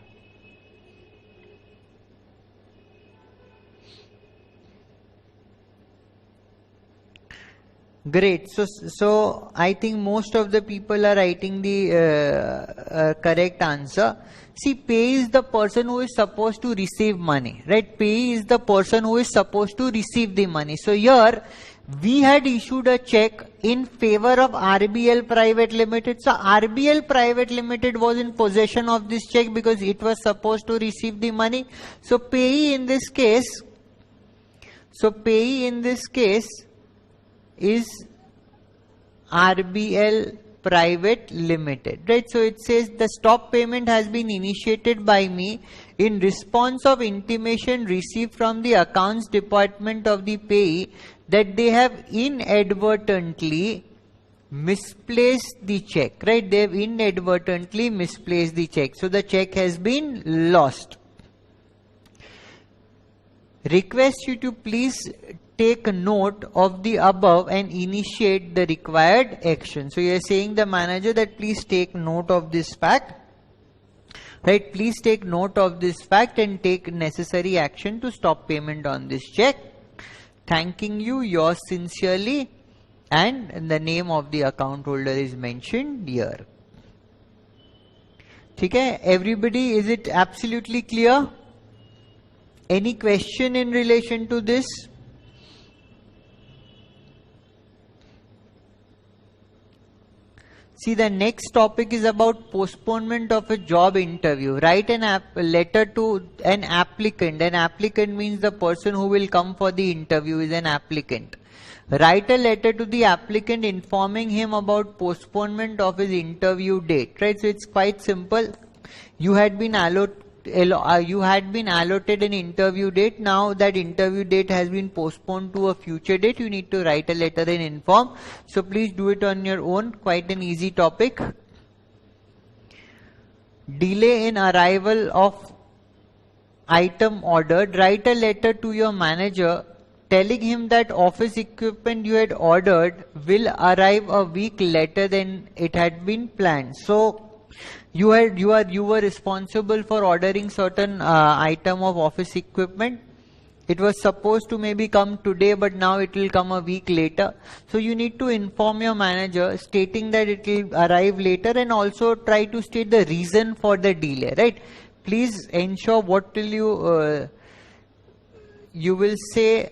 Great. So I think most of the people are writing the correct answer. See, pay is the person who is supposed to receive money, right? Pay is the person who is supposed to receive the money. So here we had issued a check in favor of RBL Private Limited. So RBL Private Limited was in possession of this check because it was supposed to receive the money. So payee in this case is RBL Private Limited, right? So it says the stop payment has been initiated by me in response of intimation received from the accounts department of the payee that they have inadvertently misplaced the check, right? They have inadvertently misplaced the check. So the check has been lost. Request you to please take note of the above and initiate the required action. So you are saying the manager that please take note of this fact, right? Please take note of this fact and take necessary action to stop payment on this check. Thanking you, yours sincerely, and the name of the account holder is mentioned here. Okay, everybody, is it absolutely clear? Any question in relation to this? See, the next topic is about postponement of a job interview. Write a letter to an applicant. An applicant means the person who will come for the interview is an applicant. Write a letter to the applicant informing him about postponement of his interview date. Right? So it's quite simple. You had been allotted an interview date. Now that interview date has been postponed to a future date. You need to write a letter and inform. So please do it on your own. Quite an easy topic. Delay in arrival of item ordered. Write a letter to your manager telling him that office equipment you had ordered will arrive a week later than it had been planned. So you were responsible for ordering certain item of office equipment. It was supposed to maybe come today, but now it will come a week later. So you need to inform your manager stating that it will arrive later, and also try to state the reason for the delay, right? Please ensure what will you will say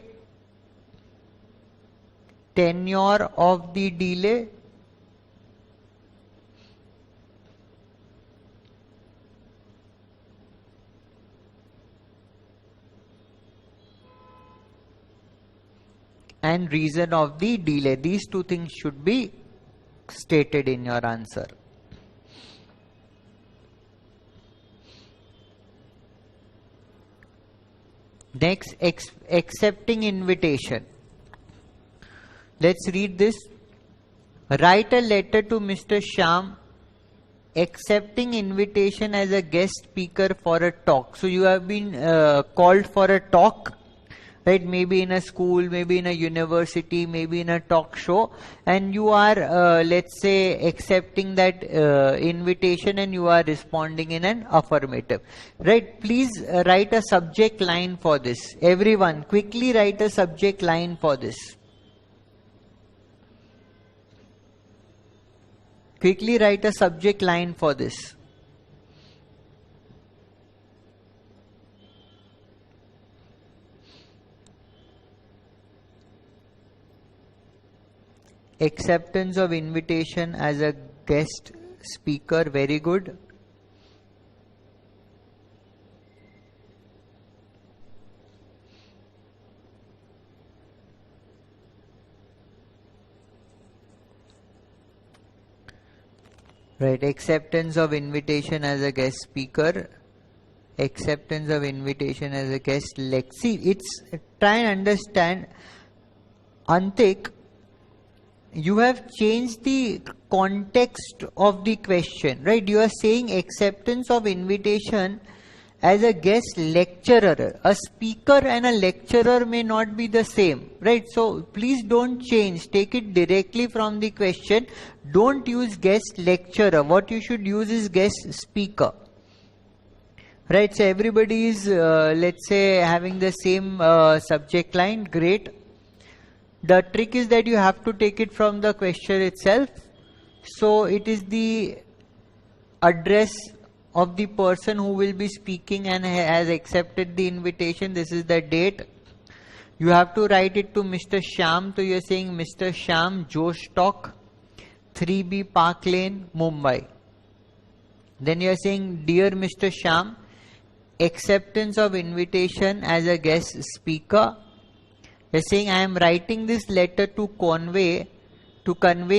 tenure of the delay. and reason of the delay. These two things should be stated in your answer. Next, accepting invitation. Let's read this. Write a letter to Mr. Shyam accepting invitation as a guest speaker for a talk. So you have been called for a talk, right? Maybe in a school, maybe in a university, maybe in a talk show, and you are let's say accepting that invitation and you are responding in an affirmative, right? Please write a subject line for this. Everyone quickly write a subject line for this. Quickly write a subject line for this. Acceptance of invitation as a guest speaker. Very good. Right, acceptance of invitation as a guest speaker, acceptance of invitation as a guest lecturer. See, it's try and understand, Antik, you have changed the context of the question, right? You are saying acceptance of invitation as a guest lecturer. A speaker and a lecturer may not be the same, right? So please don't change. Take it directly from the question. Don't use guest lecturer. What you should use is guest speaker. Right? So everybody is, let's say, having the same subject line. Great. The trick is that you have to take it from the question itself. So it is the address of the person who will be speaking and has accepted the invitation. This is the date. You have to write it to Mr. Shyam. So you are saying Mr. Shyam, Josh Talk, 3B Park Lane, Mumbai. Then you are saying, Dear Mr. Shyam, acceptance of invitation as a guest speaker. You are saying, I am writing this letter to convey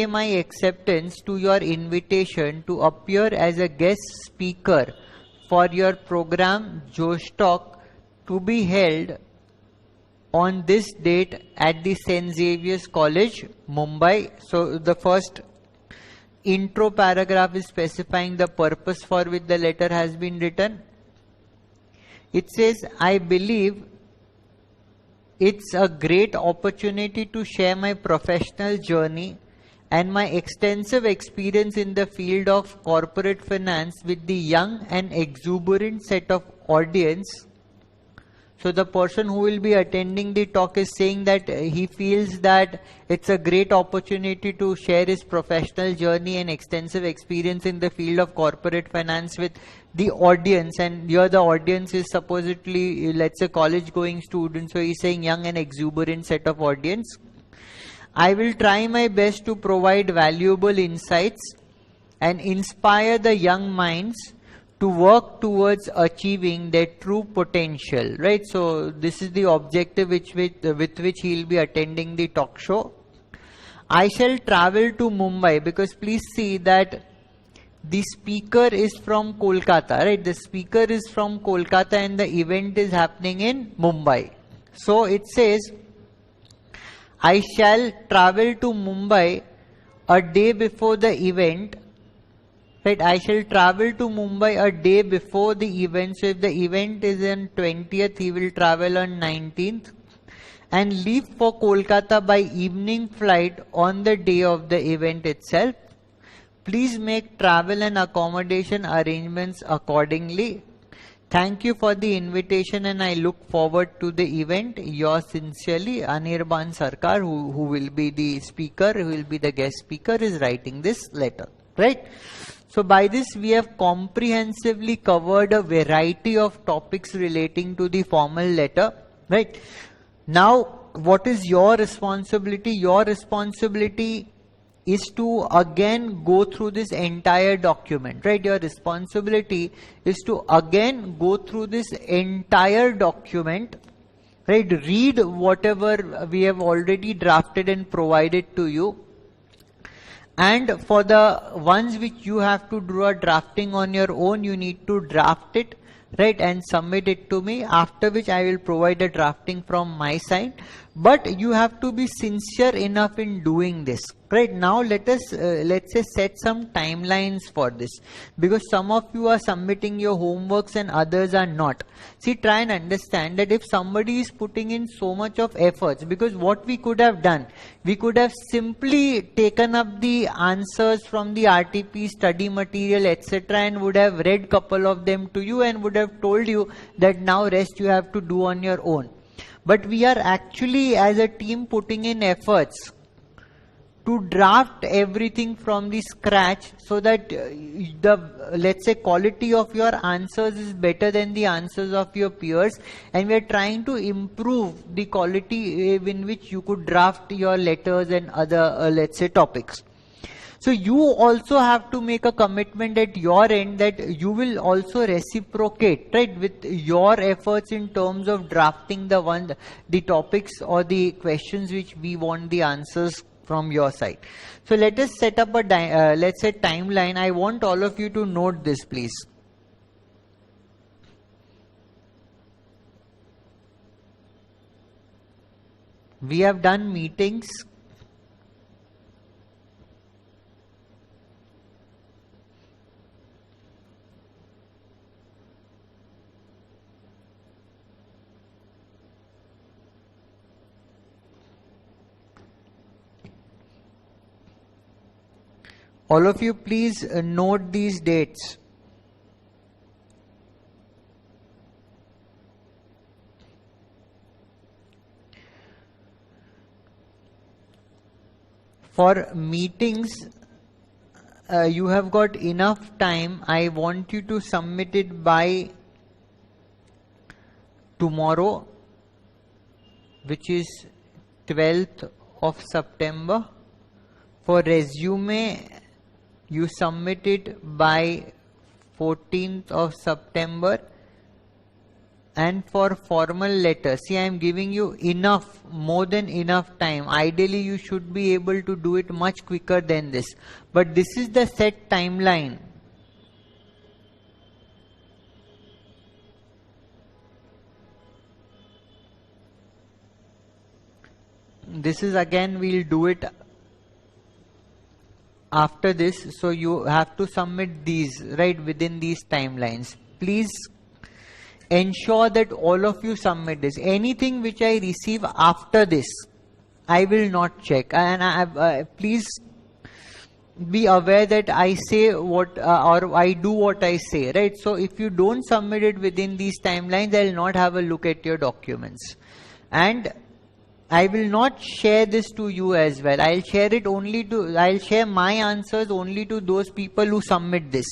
my acceptance to your invitation to appear as a guest speaker for your program Josh Talk to be held on this date at the St. Xavier's College, Mumbai. So the first intro paragraph is specifying the purpose for which the letter has been written. It says, I believe it's a great opportunity to share my professional journey and my extensive experience in the field of corporate finance with the young and exuberant set of audience. So the person who will be attending the talk is saying that he feels that it's a great opportunity to share his professional journey and extensive experience in the field of corporate finance with the audience. And here the audience is supposedly, let's say, college going students. So he's saying young and exuberant set of audience. I will try my best to provide valuable insights and inspire the young minds to work towards achieving their true potential, right? So this is the objective with which he will be attending the talk show. I shall travel to Mumbai, because please see that the speaker is from Kolkata, right? The speaker is from Kolkata and the event is happening in Mumbai. So it says, I shall travel to Mumbai a day before the event. Right, I shall travel to Mumbai a day before the event. So if the event is on 20th, he will travel on 19th and leave for Kolkata by evening flight on the day of the event itself. Please make travel and accommodation arrangements accordingly. Thank you for the invitation and I look forward to the event. Yours sincerely, Anirban Sarkar, who will be the speaker, who will be the guest speaker, is writing this letter. Right? So by this we have comprehensively covered a variety of topics relating to the formal letter, right? Now what is your responsibility? Your responsibility is to again go through this entire document, right? Your responsibility is to again go through this entire document right? Read whatever we have already drafted and provided to you. And for the ones which you have to do a drafting on your own, you need to draft it, right, and submit it to me, after which I will provide a drafting from my side. But you have to be sincere enough in doing this, right? Now let us let's say set some timelines for this, because some of you are submitting your homeworks and others are not. See, try and understand that if somebody is putting in so much of efforts, because what we could have done, we could have simply taken up the answers from the RTP study material, etc., and would have read couple of them to you and would have told you that now rest you have to do on your own. But we are actually as a team putting in efforts to draft everything from the scratch, so that the, let's say, quality of your answers is better than the answers of your peers, and we are trying to improve the quality in which you could draft your letters and other let's say topics. So you also have to make a commitment at your end that you will also reciprocate, right, with your efforts in terms of drafting the topics or the questions which we want the answers from your side. So let us set up a let's say timeline. I want all of you to note this, please. We have done meetings. All of you, please note these dates. For meetings, you have got enough time. I want you to submit it by tomorrow, which is 12th of September. For resume, you submit it by 14th of September. And for formal letter, see, I am giving you enough, more than enough time. Ideally, you should be able to do it much quicker than this. But this is the set timeline. This is again, we'll do it after this, so you have to submit these right within these timelines. Please ensure that all of you submit this. Anything which I receive after this, I will not check. And please be aware that I say what or I do what I say, right? So if you don't submit it within these timelines, I will not have a look at your documents. And I will not share this to you as well. I'll share my answers only to those people who submit this.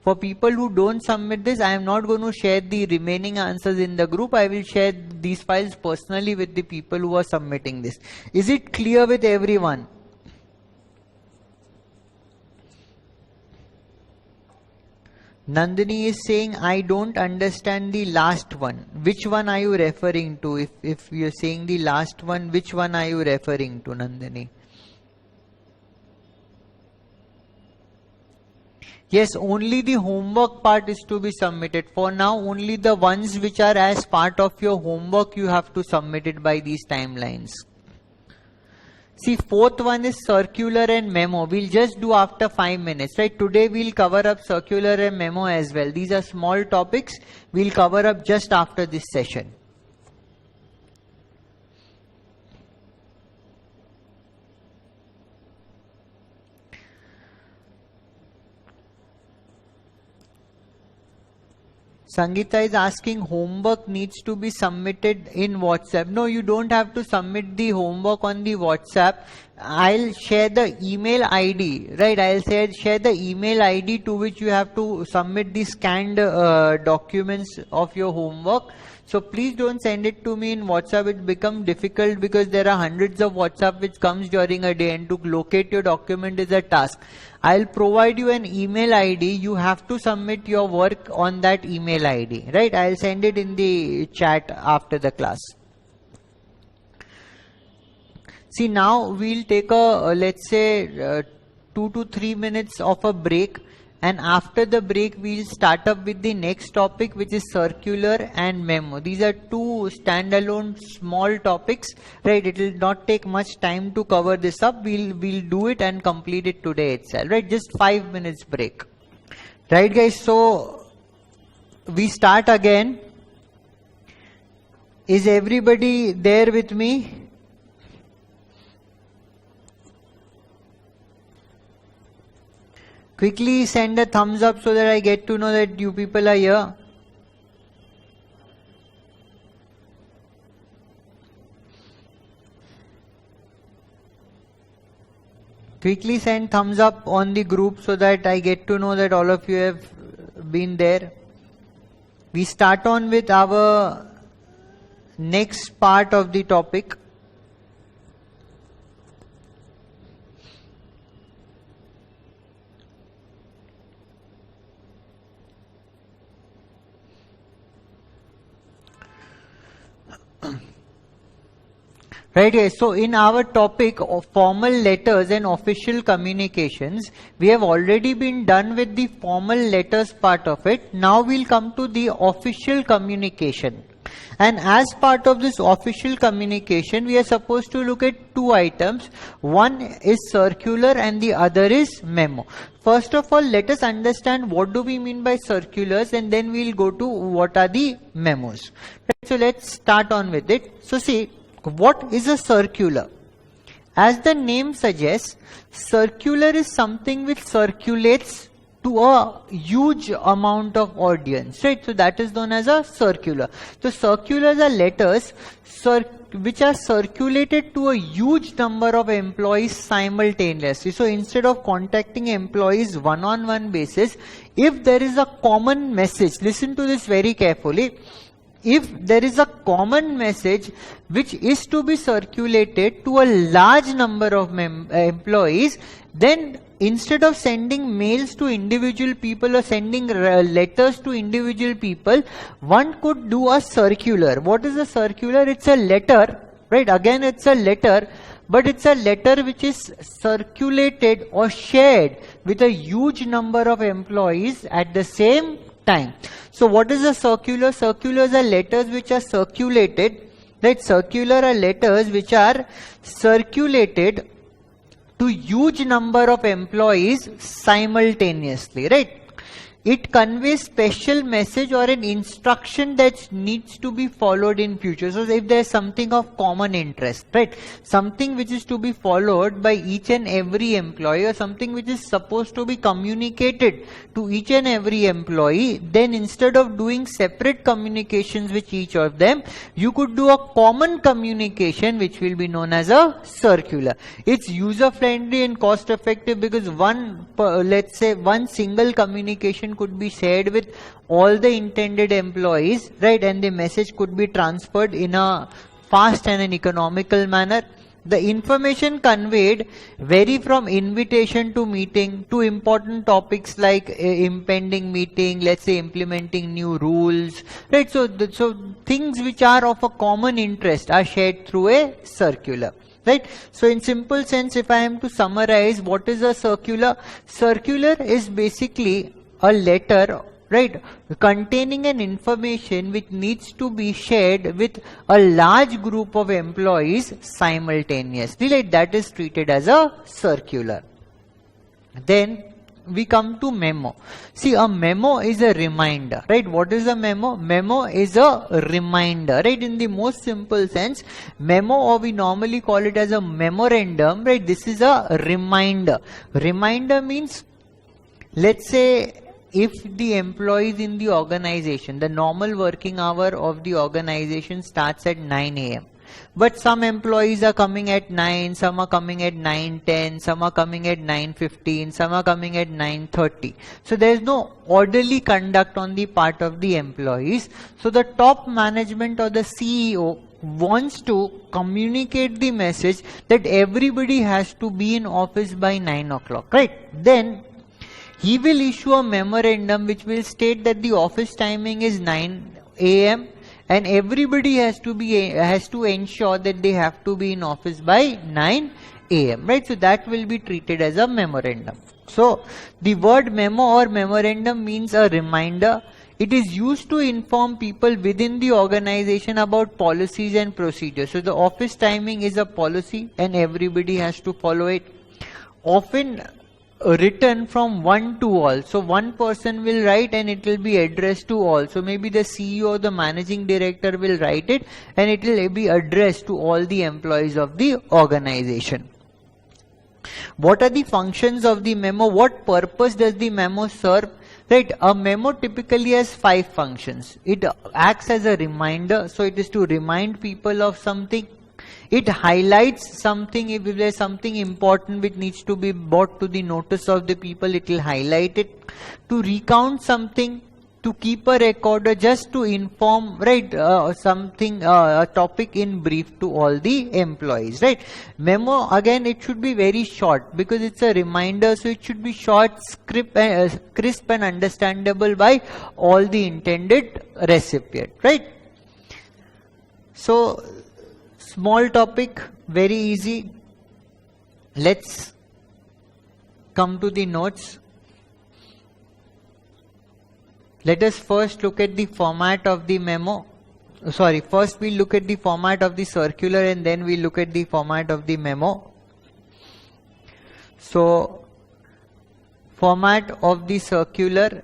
For people who don't submit this, I am not going to share the remaining answers in the group. I will share these files personally with the people who are submitting this. Is it clear with everyone? Nandini is saying, I don't understand the last one. Which one are you referring to? If you're saying the last one, which one are you referring to, Nandini? Yes, only the homework part is to be submitted. For now, only the ones which are as part of your homework, you have to submit it by these timelines. See, fourth one is circular and memo. We'll just do after 5 minutes, right? Today we'll cover up circular and memo as well. These are small topics. We'll cover up just after this session. Sangeeta is asking, homework needs to be submitted in WhatsApp. No, you don't have to submit the homework on the WhatsApp. I'll share the email ID, right? I'll share the email ID to which you have to submit the scanned documents of your homework. So please don't send it to me in WhatsApp. It becomes difficult because there are hundreds of WhatsApp which comes during a day, and to locate your document is a task. I'll provide you an email ID. You have to submit your work on that email ID, right? I'll send it in the chat after the class. See, now we'll take a, let's say, 2 to 3 minutes of a break, and after the break we'll start up with the next topic, which is circular and memo. These are two standalone small topics, right? It will not take much time to cover this up. We'll do it and complete it today itself, right? Just 5 minutes break. Right, guys? So we start again. Is everybody there with me? Quickly send a thumbs up so that I get to know that you people are here. Quickly send thumbs up on the group so that I get to know that all of you have been there. We start on with our next part of the topic. Right, guys. So in our topic of formal letters and official communications, we have already been done with the formal letters part of it. Now we'll come to the official communication. And as part of this official communication, we are supposed to look at two items. One is circular and the other is memo. First of all, let us understand what do we mean by circulars, and then we'll go to what are the memos. Right, so let's start on with it. So see, what is a circular? As the name suggests, circular is something which circulates to a huge amount of audience, right? So that is known as a circular. So circulars are letters which are circulated to a huge number of employees simultaneously. So instead of contacting employees one-on-one basis, if there is a common message, listen to this very carefully. If there is a common message which is to be circulated to a large number of employees, then instead of sending mails to individual people or sending letters to individual people, one could do a circular. What is a circular? It's a letter, right? Again, it's a letter, but it's a letter which is circulated or shared with a huge number of employees at the same time. So what is a circular? Circulars are letters which are circulated, right? Circular are letters which are circulated to huge number of employees simultaneously, right? It conveys special message or an instruction that needs to be followed in future. So if there is something of common interest, right? Something which is to be followed by each and every employee, or something which is supposed to be communicated to each and every employee, then instead of doing separate communications with each of them, you could do a common communication which will be known as a circular. It's user friendly and cost effective because let's say one single communication could be shared with all the intended employees, right? And the message could be transferred in a fast and an economical manner. The information conveyed vary from invitation to meeting to important topics like impending meeting, let's say implementing new rules, right? So things which are of a common interest are shared through a circular. Right? So in simple sense, if I am to summarize what is a circular, circular is basically a letter, right, containing an information which needs to be shared with a large group of employees simultaneously, right? That is treated as a circular. Then we come to memo. See, a memo is a reminder, right? What is a memo? Memo is a reminder, right? In the most simple sense, memo, or we normally call it as a memorandum, right? This is a reminder. Reminder means, let's say, if the employees in the organization, the normal working hour of the organization starts at 9 a.m. But some employees are coming at 9, some are coming at 9:10, some are coming at 9:15, some are coming at 9:30. So there is no orderly conduct on the part of the employees. So the top management or the CEO wants to communicate the message that everybody has to be in office by 9 o'clock, right? Then he will issue a memorandum which will state that the office timing is 9 a.m. and everybody has to ensure that they have to be in office by 9 a.m. right? So that will be treated as a memorandum. So the word memo or memorandum means a reminder. It is used to inform people within the organization about policies and procedures. So the office timing is a policy and everybody has to follow it. Often written from one to all. So one person will write and it will be addressed to all. So maybe the CEO or the managing director will write it and it will be addressed to all the employees of the organization. What are the functions of the memo? What purpose does the memo serve? Right, a memo typically has 5 functions. It acts as a reminder, so it is to remind people of something. It highlights something. If there is something important which needs to be brought to the notice of the people, it will highlight it. To recount something, to keep a record, or just to inform, right, something, a topic in brief to all the employees, right. Memo, again, it should be very short because it's a reminder, so it should be short, crisp and understandable by all the intended recipient, right. So, small topic, very easy. Let's come to the notes. Let us first look at the format of the memo. First we'll look at the format of the circular and then we'll look at the format of the memo. So, format of the circular,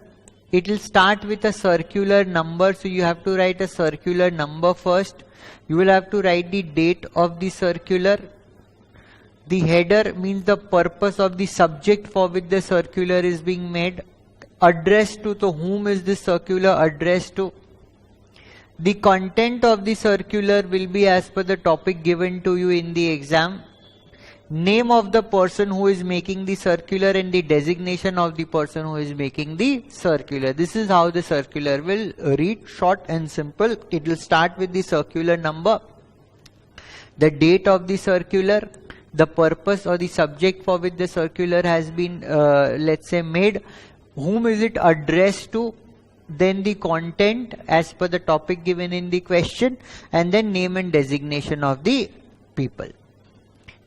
it will start with a circular number. So, you have to write a circular number first. You will have to write the date of the circular. The header means the purpose of the subject for which the circular is being made. Address to, so whom is this circular addressed to? The content of the circular will be as per the topic given to you in the exam. Name of the person who is making the circular and the designation of the person who is making the circular. This is how the circular will read, short and simple. It will start with the circular number, the date of the circular, the purpose or the subject for which the circular has been, let's say, made, whom is it addressed to, then the content as per the topic given in the question, and then name and designation of the people.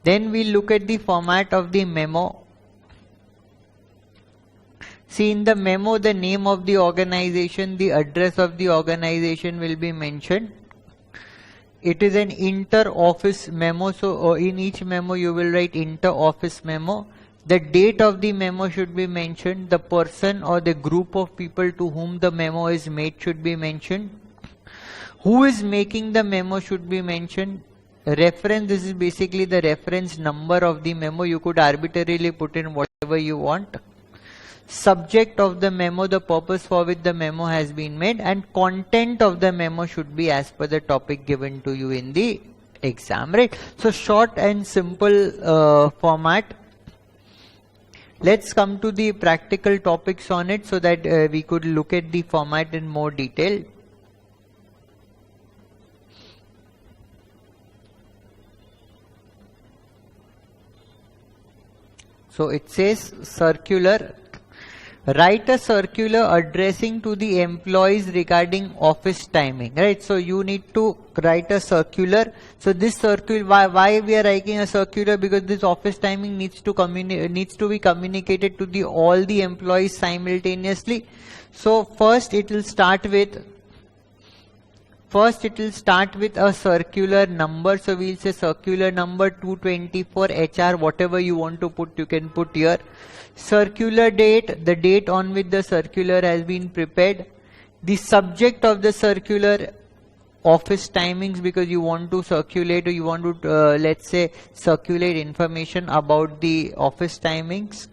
Then we look at the format of the memo. See, in the memo, the name of the organization, the address of the organization will be mentioned. It is an inter-office memo, so in each memo you will write inter-office memo. The date of the memo should be mentioned. The person or the group of people to whom the memo is made should be mentioned. Who is making the memo should be mentioned. Reference, this is basically the reference number of the memo. You could arbitrarily put in whatever you want. Subject of the memo, the purpose for which the memo has been made, and content of the memo should be as per the topic given to you in the exam, right? So, short and simple format. Let's come to the practical topics on it so that we could look at the format in more detail. So it says circular. Write a circular addressing to the employees regarding office timing, right? So you need to write a circular. So this circular, why we are writing a circular? Because this office timing needs to be communicated to all the employees simultaneously. So first it will start with a circular number. So we'll say circular number 224 HR, whatever you want to put, you can put here. Circular date, the date on which the circular has been prepared. The subject of the circular, office timings, because you want to circulate or you want to, let's say, circulate information about the office timings.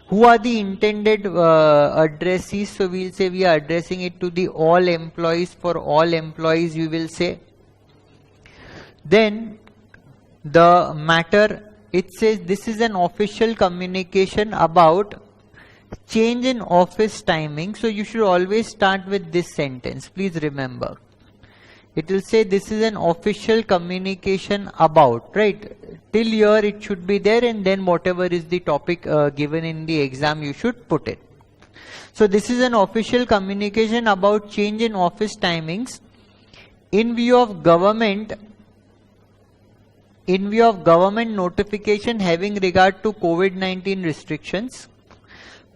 Who are the intended addressees? So we'll say we are addressing it to the all employees. For all employees, we will say. Then the matter, it says this is an official communication about change in office timing. So you should always start with this sentence. Please remember. It will say this is an official communication about, right? Till here it should be there, and then whatever is the topic given in the exam, you should put it. So this is an official communication about change in office timings. in view of government notification having regard to COVID-19 restrictions,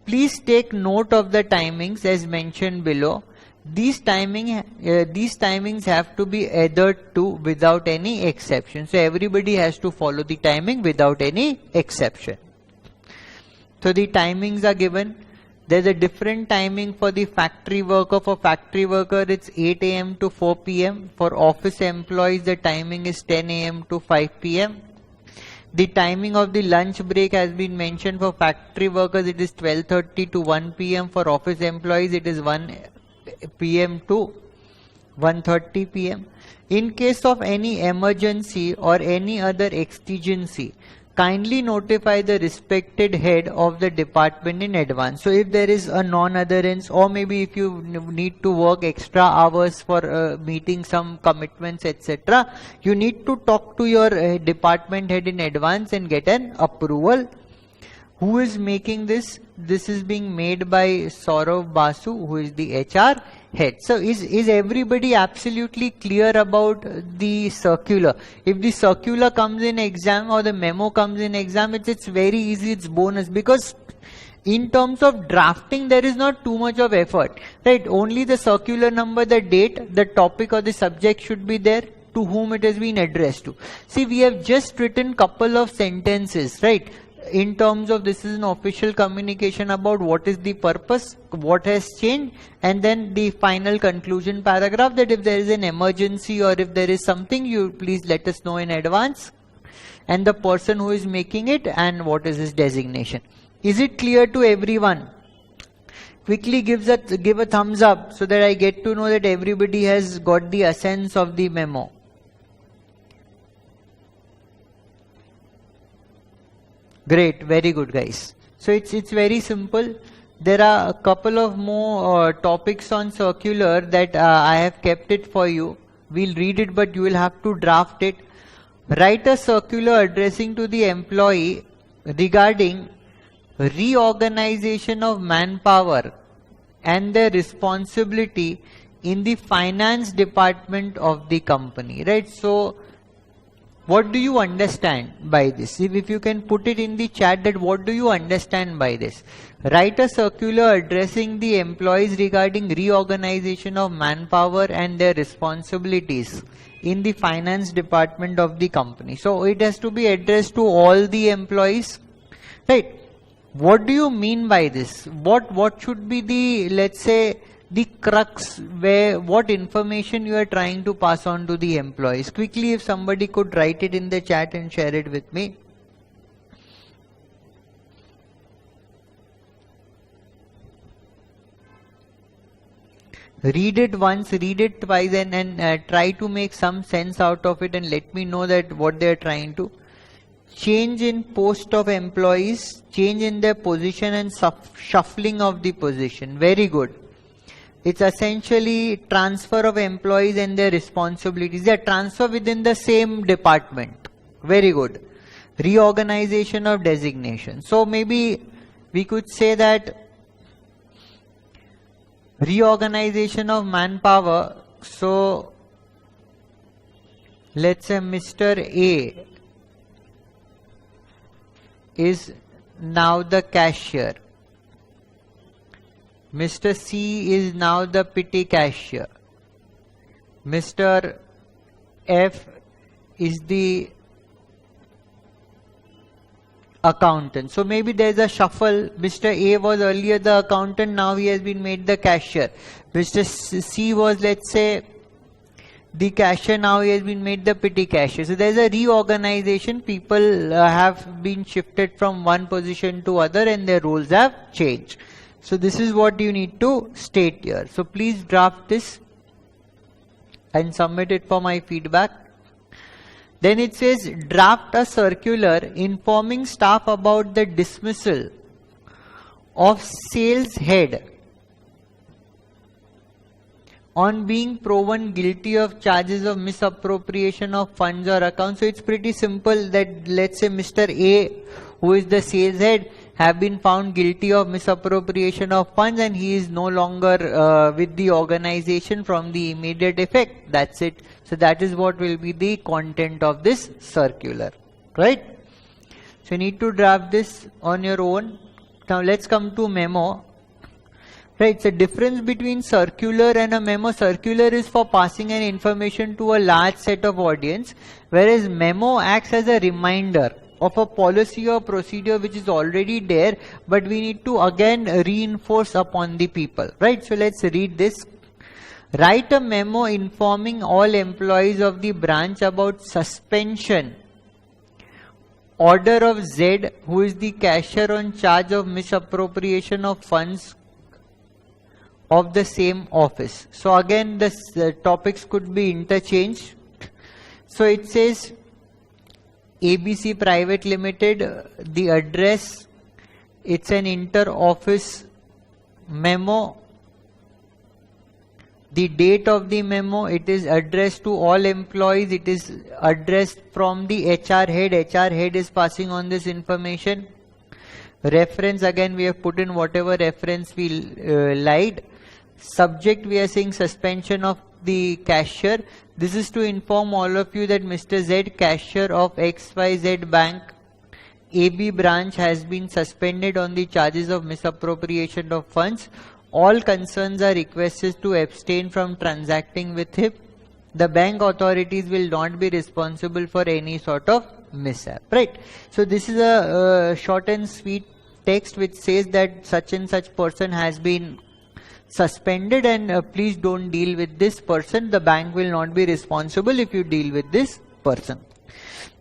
please take note of the timings as mentioned below. These timings have to be adhered to without any exception. So everybody has to follow the timing without any exception. So the timings are given. There's a different timing for the factory worker. For factory worker, it's 8 a.m. to 4 p.m. For office employees, the timing is 10 a.m. to 5 p.m. The timing of the lunch break has been mentioned. For factory workers, it is 12:30 to 1 p.m. For office employees, it is 1 p.m. to 1:30 p.m. In case of any emergency or any other exigency, kindly notify the respected head of the department in advance. So if there is a non-adherence, or maybe if you need to work extra hours for meeting some commitments, etc., you need to talk to your department head in advance and get an approval. Who is making this? This is being made by Saurav Basu, who is the HR head. So is everybody absolutely clear about the circular? If the circular comes in exam or the memo comes in exam, it's very easy, it's bonus, because in terms of drafting there is not too much of effort, right? Only the circular number, the date, the topic or the subject should be there, to whom it has been addressed to. See, we have just written couple of sentences, right? In terms of this is an official communication about what is the purpose, what has changed, and then the final conclusion paragraph that if there is an emergency or if there is something, you please let us know in advance, and the person who is making it and what is his designation. Is it clear to everyone? Quickly give a thumbs up so that I get to know that everybody has got the essence of the memo. Great, very good guys. So it's very simple. There are a couple of more topics on circular that I have kept it for you. We'll read it, but you will have to draft it. Write a circular addressing to the employee regarding reorganization of manpower and their responsibility in the finance department of the company, right? So what do you understand by this? If you can put it in the chat, that what do you understand by this? Write a circular addressing the employees regarding reorganization of manpower and their responsibilities in the finance department of the company. So it has to be addressed to all the employees, right? What do you mean by this? What should be the, let's say, the crux, where what information you are trying to pass on to the employees? Quickly, if somebody could write it in the chat and share it with me. Read it once, read it twice, and try to make some sense out of it, and let me know that what they are trying to. Change in post of employees, change in their position and shuffling of the position. Very good. It's essentially transfer of employees and their responsibilities. They are transferred within the same department. Very good. Reorganization of designation. So maybe we could say that reorganization of manpower. So let's say Mr. A is now the cashier. Mr. C is now the petty cashier. Mr. F is the accountant. So maybe there's a shuffle. Mr. A was earlier the accountant, now he has been made the cashier. Mr. C was, let's say, the cashier, now he has been made the petty cashier. So there's a reorganization. People have been shifted from one position to other and their roles have changed. So this is what you need to state here. So please draft this and submit it for my feedback. Then it says draft a circular informing staff about the dismissal of sales head on being proven guilty of charges of misappropriation of funds or accounts. So it's pretty simple that let's say Mr. A, who is the sales head, have been found guilty of misappropriation of funds and he is no longer with the organization from the immediate effect. That's it. So that is what will be the content of this circular, right? So you need to draft this on your own. Now let's come to memo. Right, so difference between circular and a memo. Circular is for passing an information to a large set of audience, whereas memo acts as a reminder of a policy or procedure which is already there, but we need to again reinforce upon the people. Right, so let's read this. Write a memo informing all employees of the branch about suspension order of Z, who is the cashier on charge of misappropriation of funds of the same office. So again the topics could be interchanged. So it says ABC Private Limited, the address, it's an inter-office memo. The date of the memo, it is addressed to all employees, it is addressed from the HR head. HR head is passing on this information. Reference, again we have put in whatever reference we lied. Subject, we are saying suspension of the cashier. This is to inform all of you that Mr. Z, cashier of XYZ Bank, AB branch, has been suspended on the charges of misappropriation of funds. All concerns are requested to abstain from transacting with him. The bank authorities will not be responsible for any sort of mishap. Right. So this is a short and sweet text which says that such and such person has been suspended and please don't deal with this person. The bank will not be responsible if you deal with this person.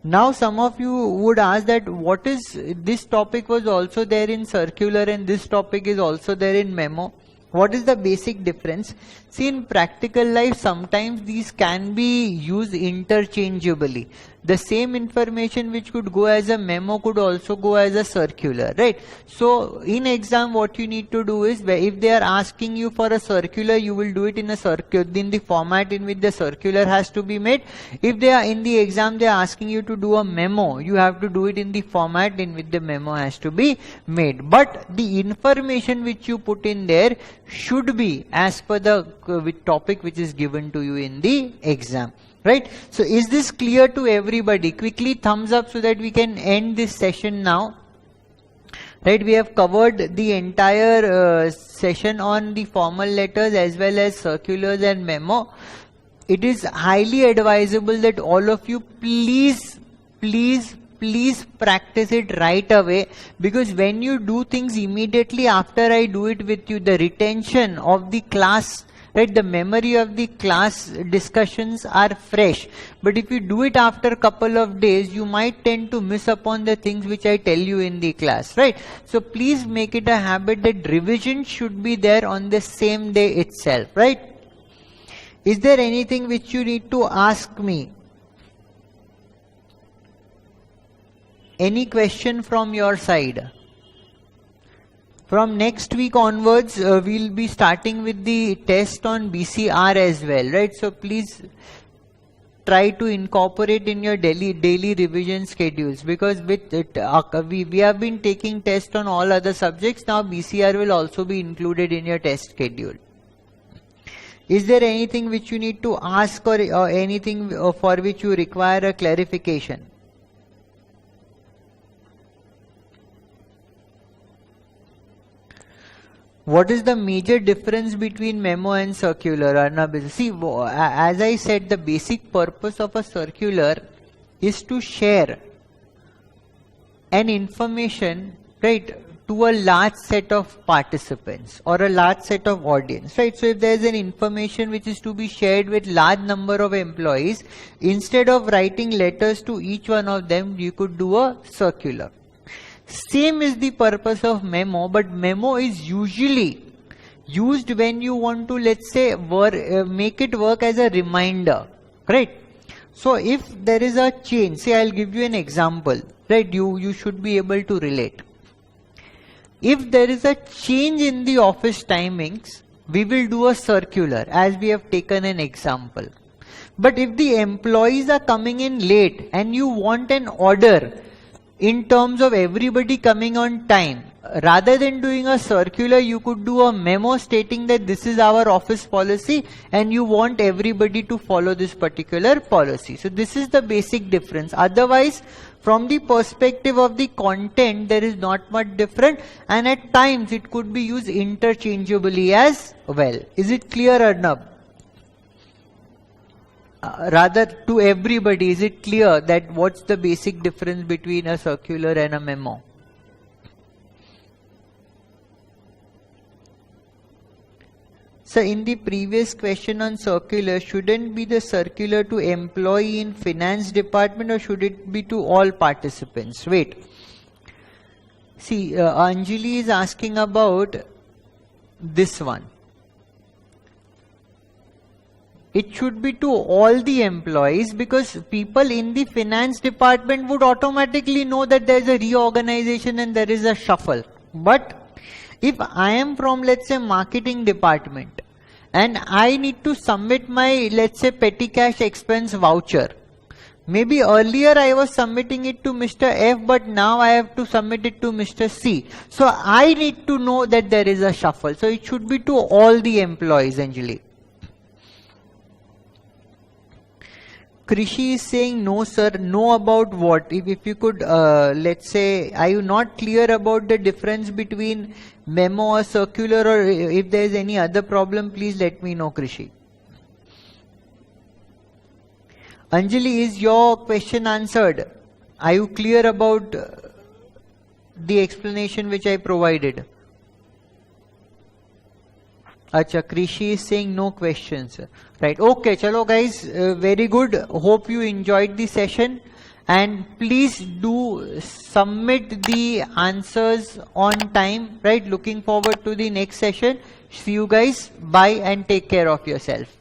Now some of you would ask that what is, this topic was also there in circular and this topic is also there in memo. What is the basic difference? See, in practical life sometimes these can be used interchangeably. The same information which could go as a memo could also go as a circular, right? So in exam what you need to do is, if they are asking you for a circular, you will do it in a circular, in the format in which the circular has to be made. If they are in the exam, they are asking you to do a memo, you have to do it in the format in which the memo has to be made. But the information which you put in there should be as per the topic which is given to you in the exam. Right. So is this clear to everybody? Quickly thumbs up so that we can end this session now. Right. We have covered the entire session on the formal letters as well as circulars and memo. It is highly advisable that all of you please practice it right away, because when you do things immediately after I do it with you, the retention of the class, right, the memory of the class discussions are fresh. But if you do it after a couple of days, you might tend to miss upon the things which I tell you in the class, right? So please make it a habit that revision should be there on the same day itself, right? Is there anything which you need to ask me? Any question from your side? From next week onwards, we'll be starting with the test on BCR as well, right? So please try to incorporate in your daily revision schedules, because with it, we have been taking tests on all other subjects. Now BCR will also be included in your test schedule. Is there anything which you need to ask or anything for which you require a clarification? What is the major difference between memo and circular? Arnab, see, as I said, the basic purpose of a circular is to share an information, right, to a large set of participants or a large set of audience, right? So if there is an information which is to be shared with large number of employees, instead of writing letters to each one of them, you could do a circular. Same is the purpose of memo, but memo is usually used when you want to, let's say, make it work as a reminder, right? So if there is a change, say I'll give you an example, right? You should be able to relate. If there is a change in the office timings, we will do a circular as we have taken an example. But if the employees are coming in late and you want an order in terms of everybody coming on time, rather than doing a circular, you could do a memo stating that this is our office policy and you want everybody to follow this particular policy. So this is the basic difference. Otherwise, from the perspective of the content, there is not much different, and at times it could be used interchangeably as well. Is it clear, Arnab? Rather, to everybody, is it clear that what's the basic difference between a circular and a memo? So in the previous question on circular, shouldn't be the circular to employee in finance department, or should it be to all participants? Wait. See, Anjali is asking about this one. It should be to all the employees, because people in the finance department would automatically know that there is a reorganization and there is a shuffle. But if I am from, let's say, marketing department and I need to submit my, let's say, petty cash expense voucher, maybe earlier I was submitting it to Mr. F, but now I have to submit it to Mr. C. So I need to know that there is a shuffle. So it should be to all the employees, Anjali. Krishi is saying no, sir. No about what? If you could, let's say, are you not clear about the difference between memo or circular, or if there is any other problem, please let me know, Krishi. Anjali, is your question answered? Are you clear about the explanation which I provided? Acha, Krishi is saying no questions. Right. Okay, chalo guys, very good. Hope you enjoyed the session, and please do submit the answers on time. Right. Looking forward to the next session. See you guys. Bye and take care of yourself.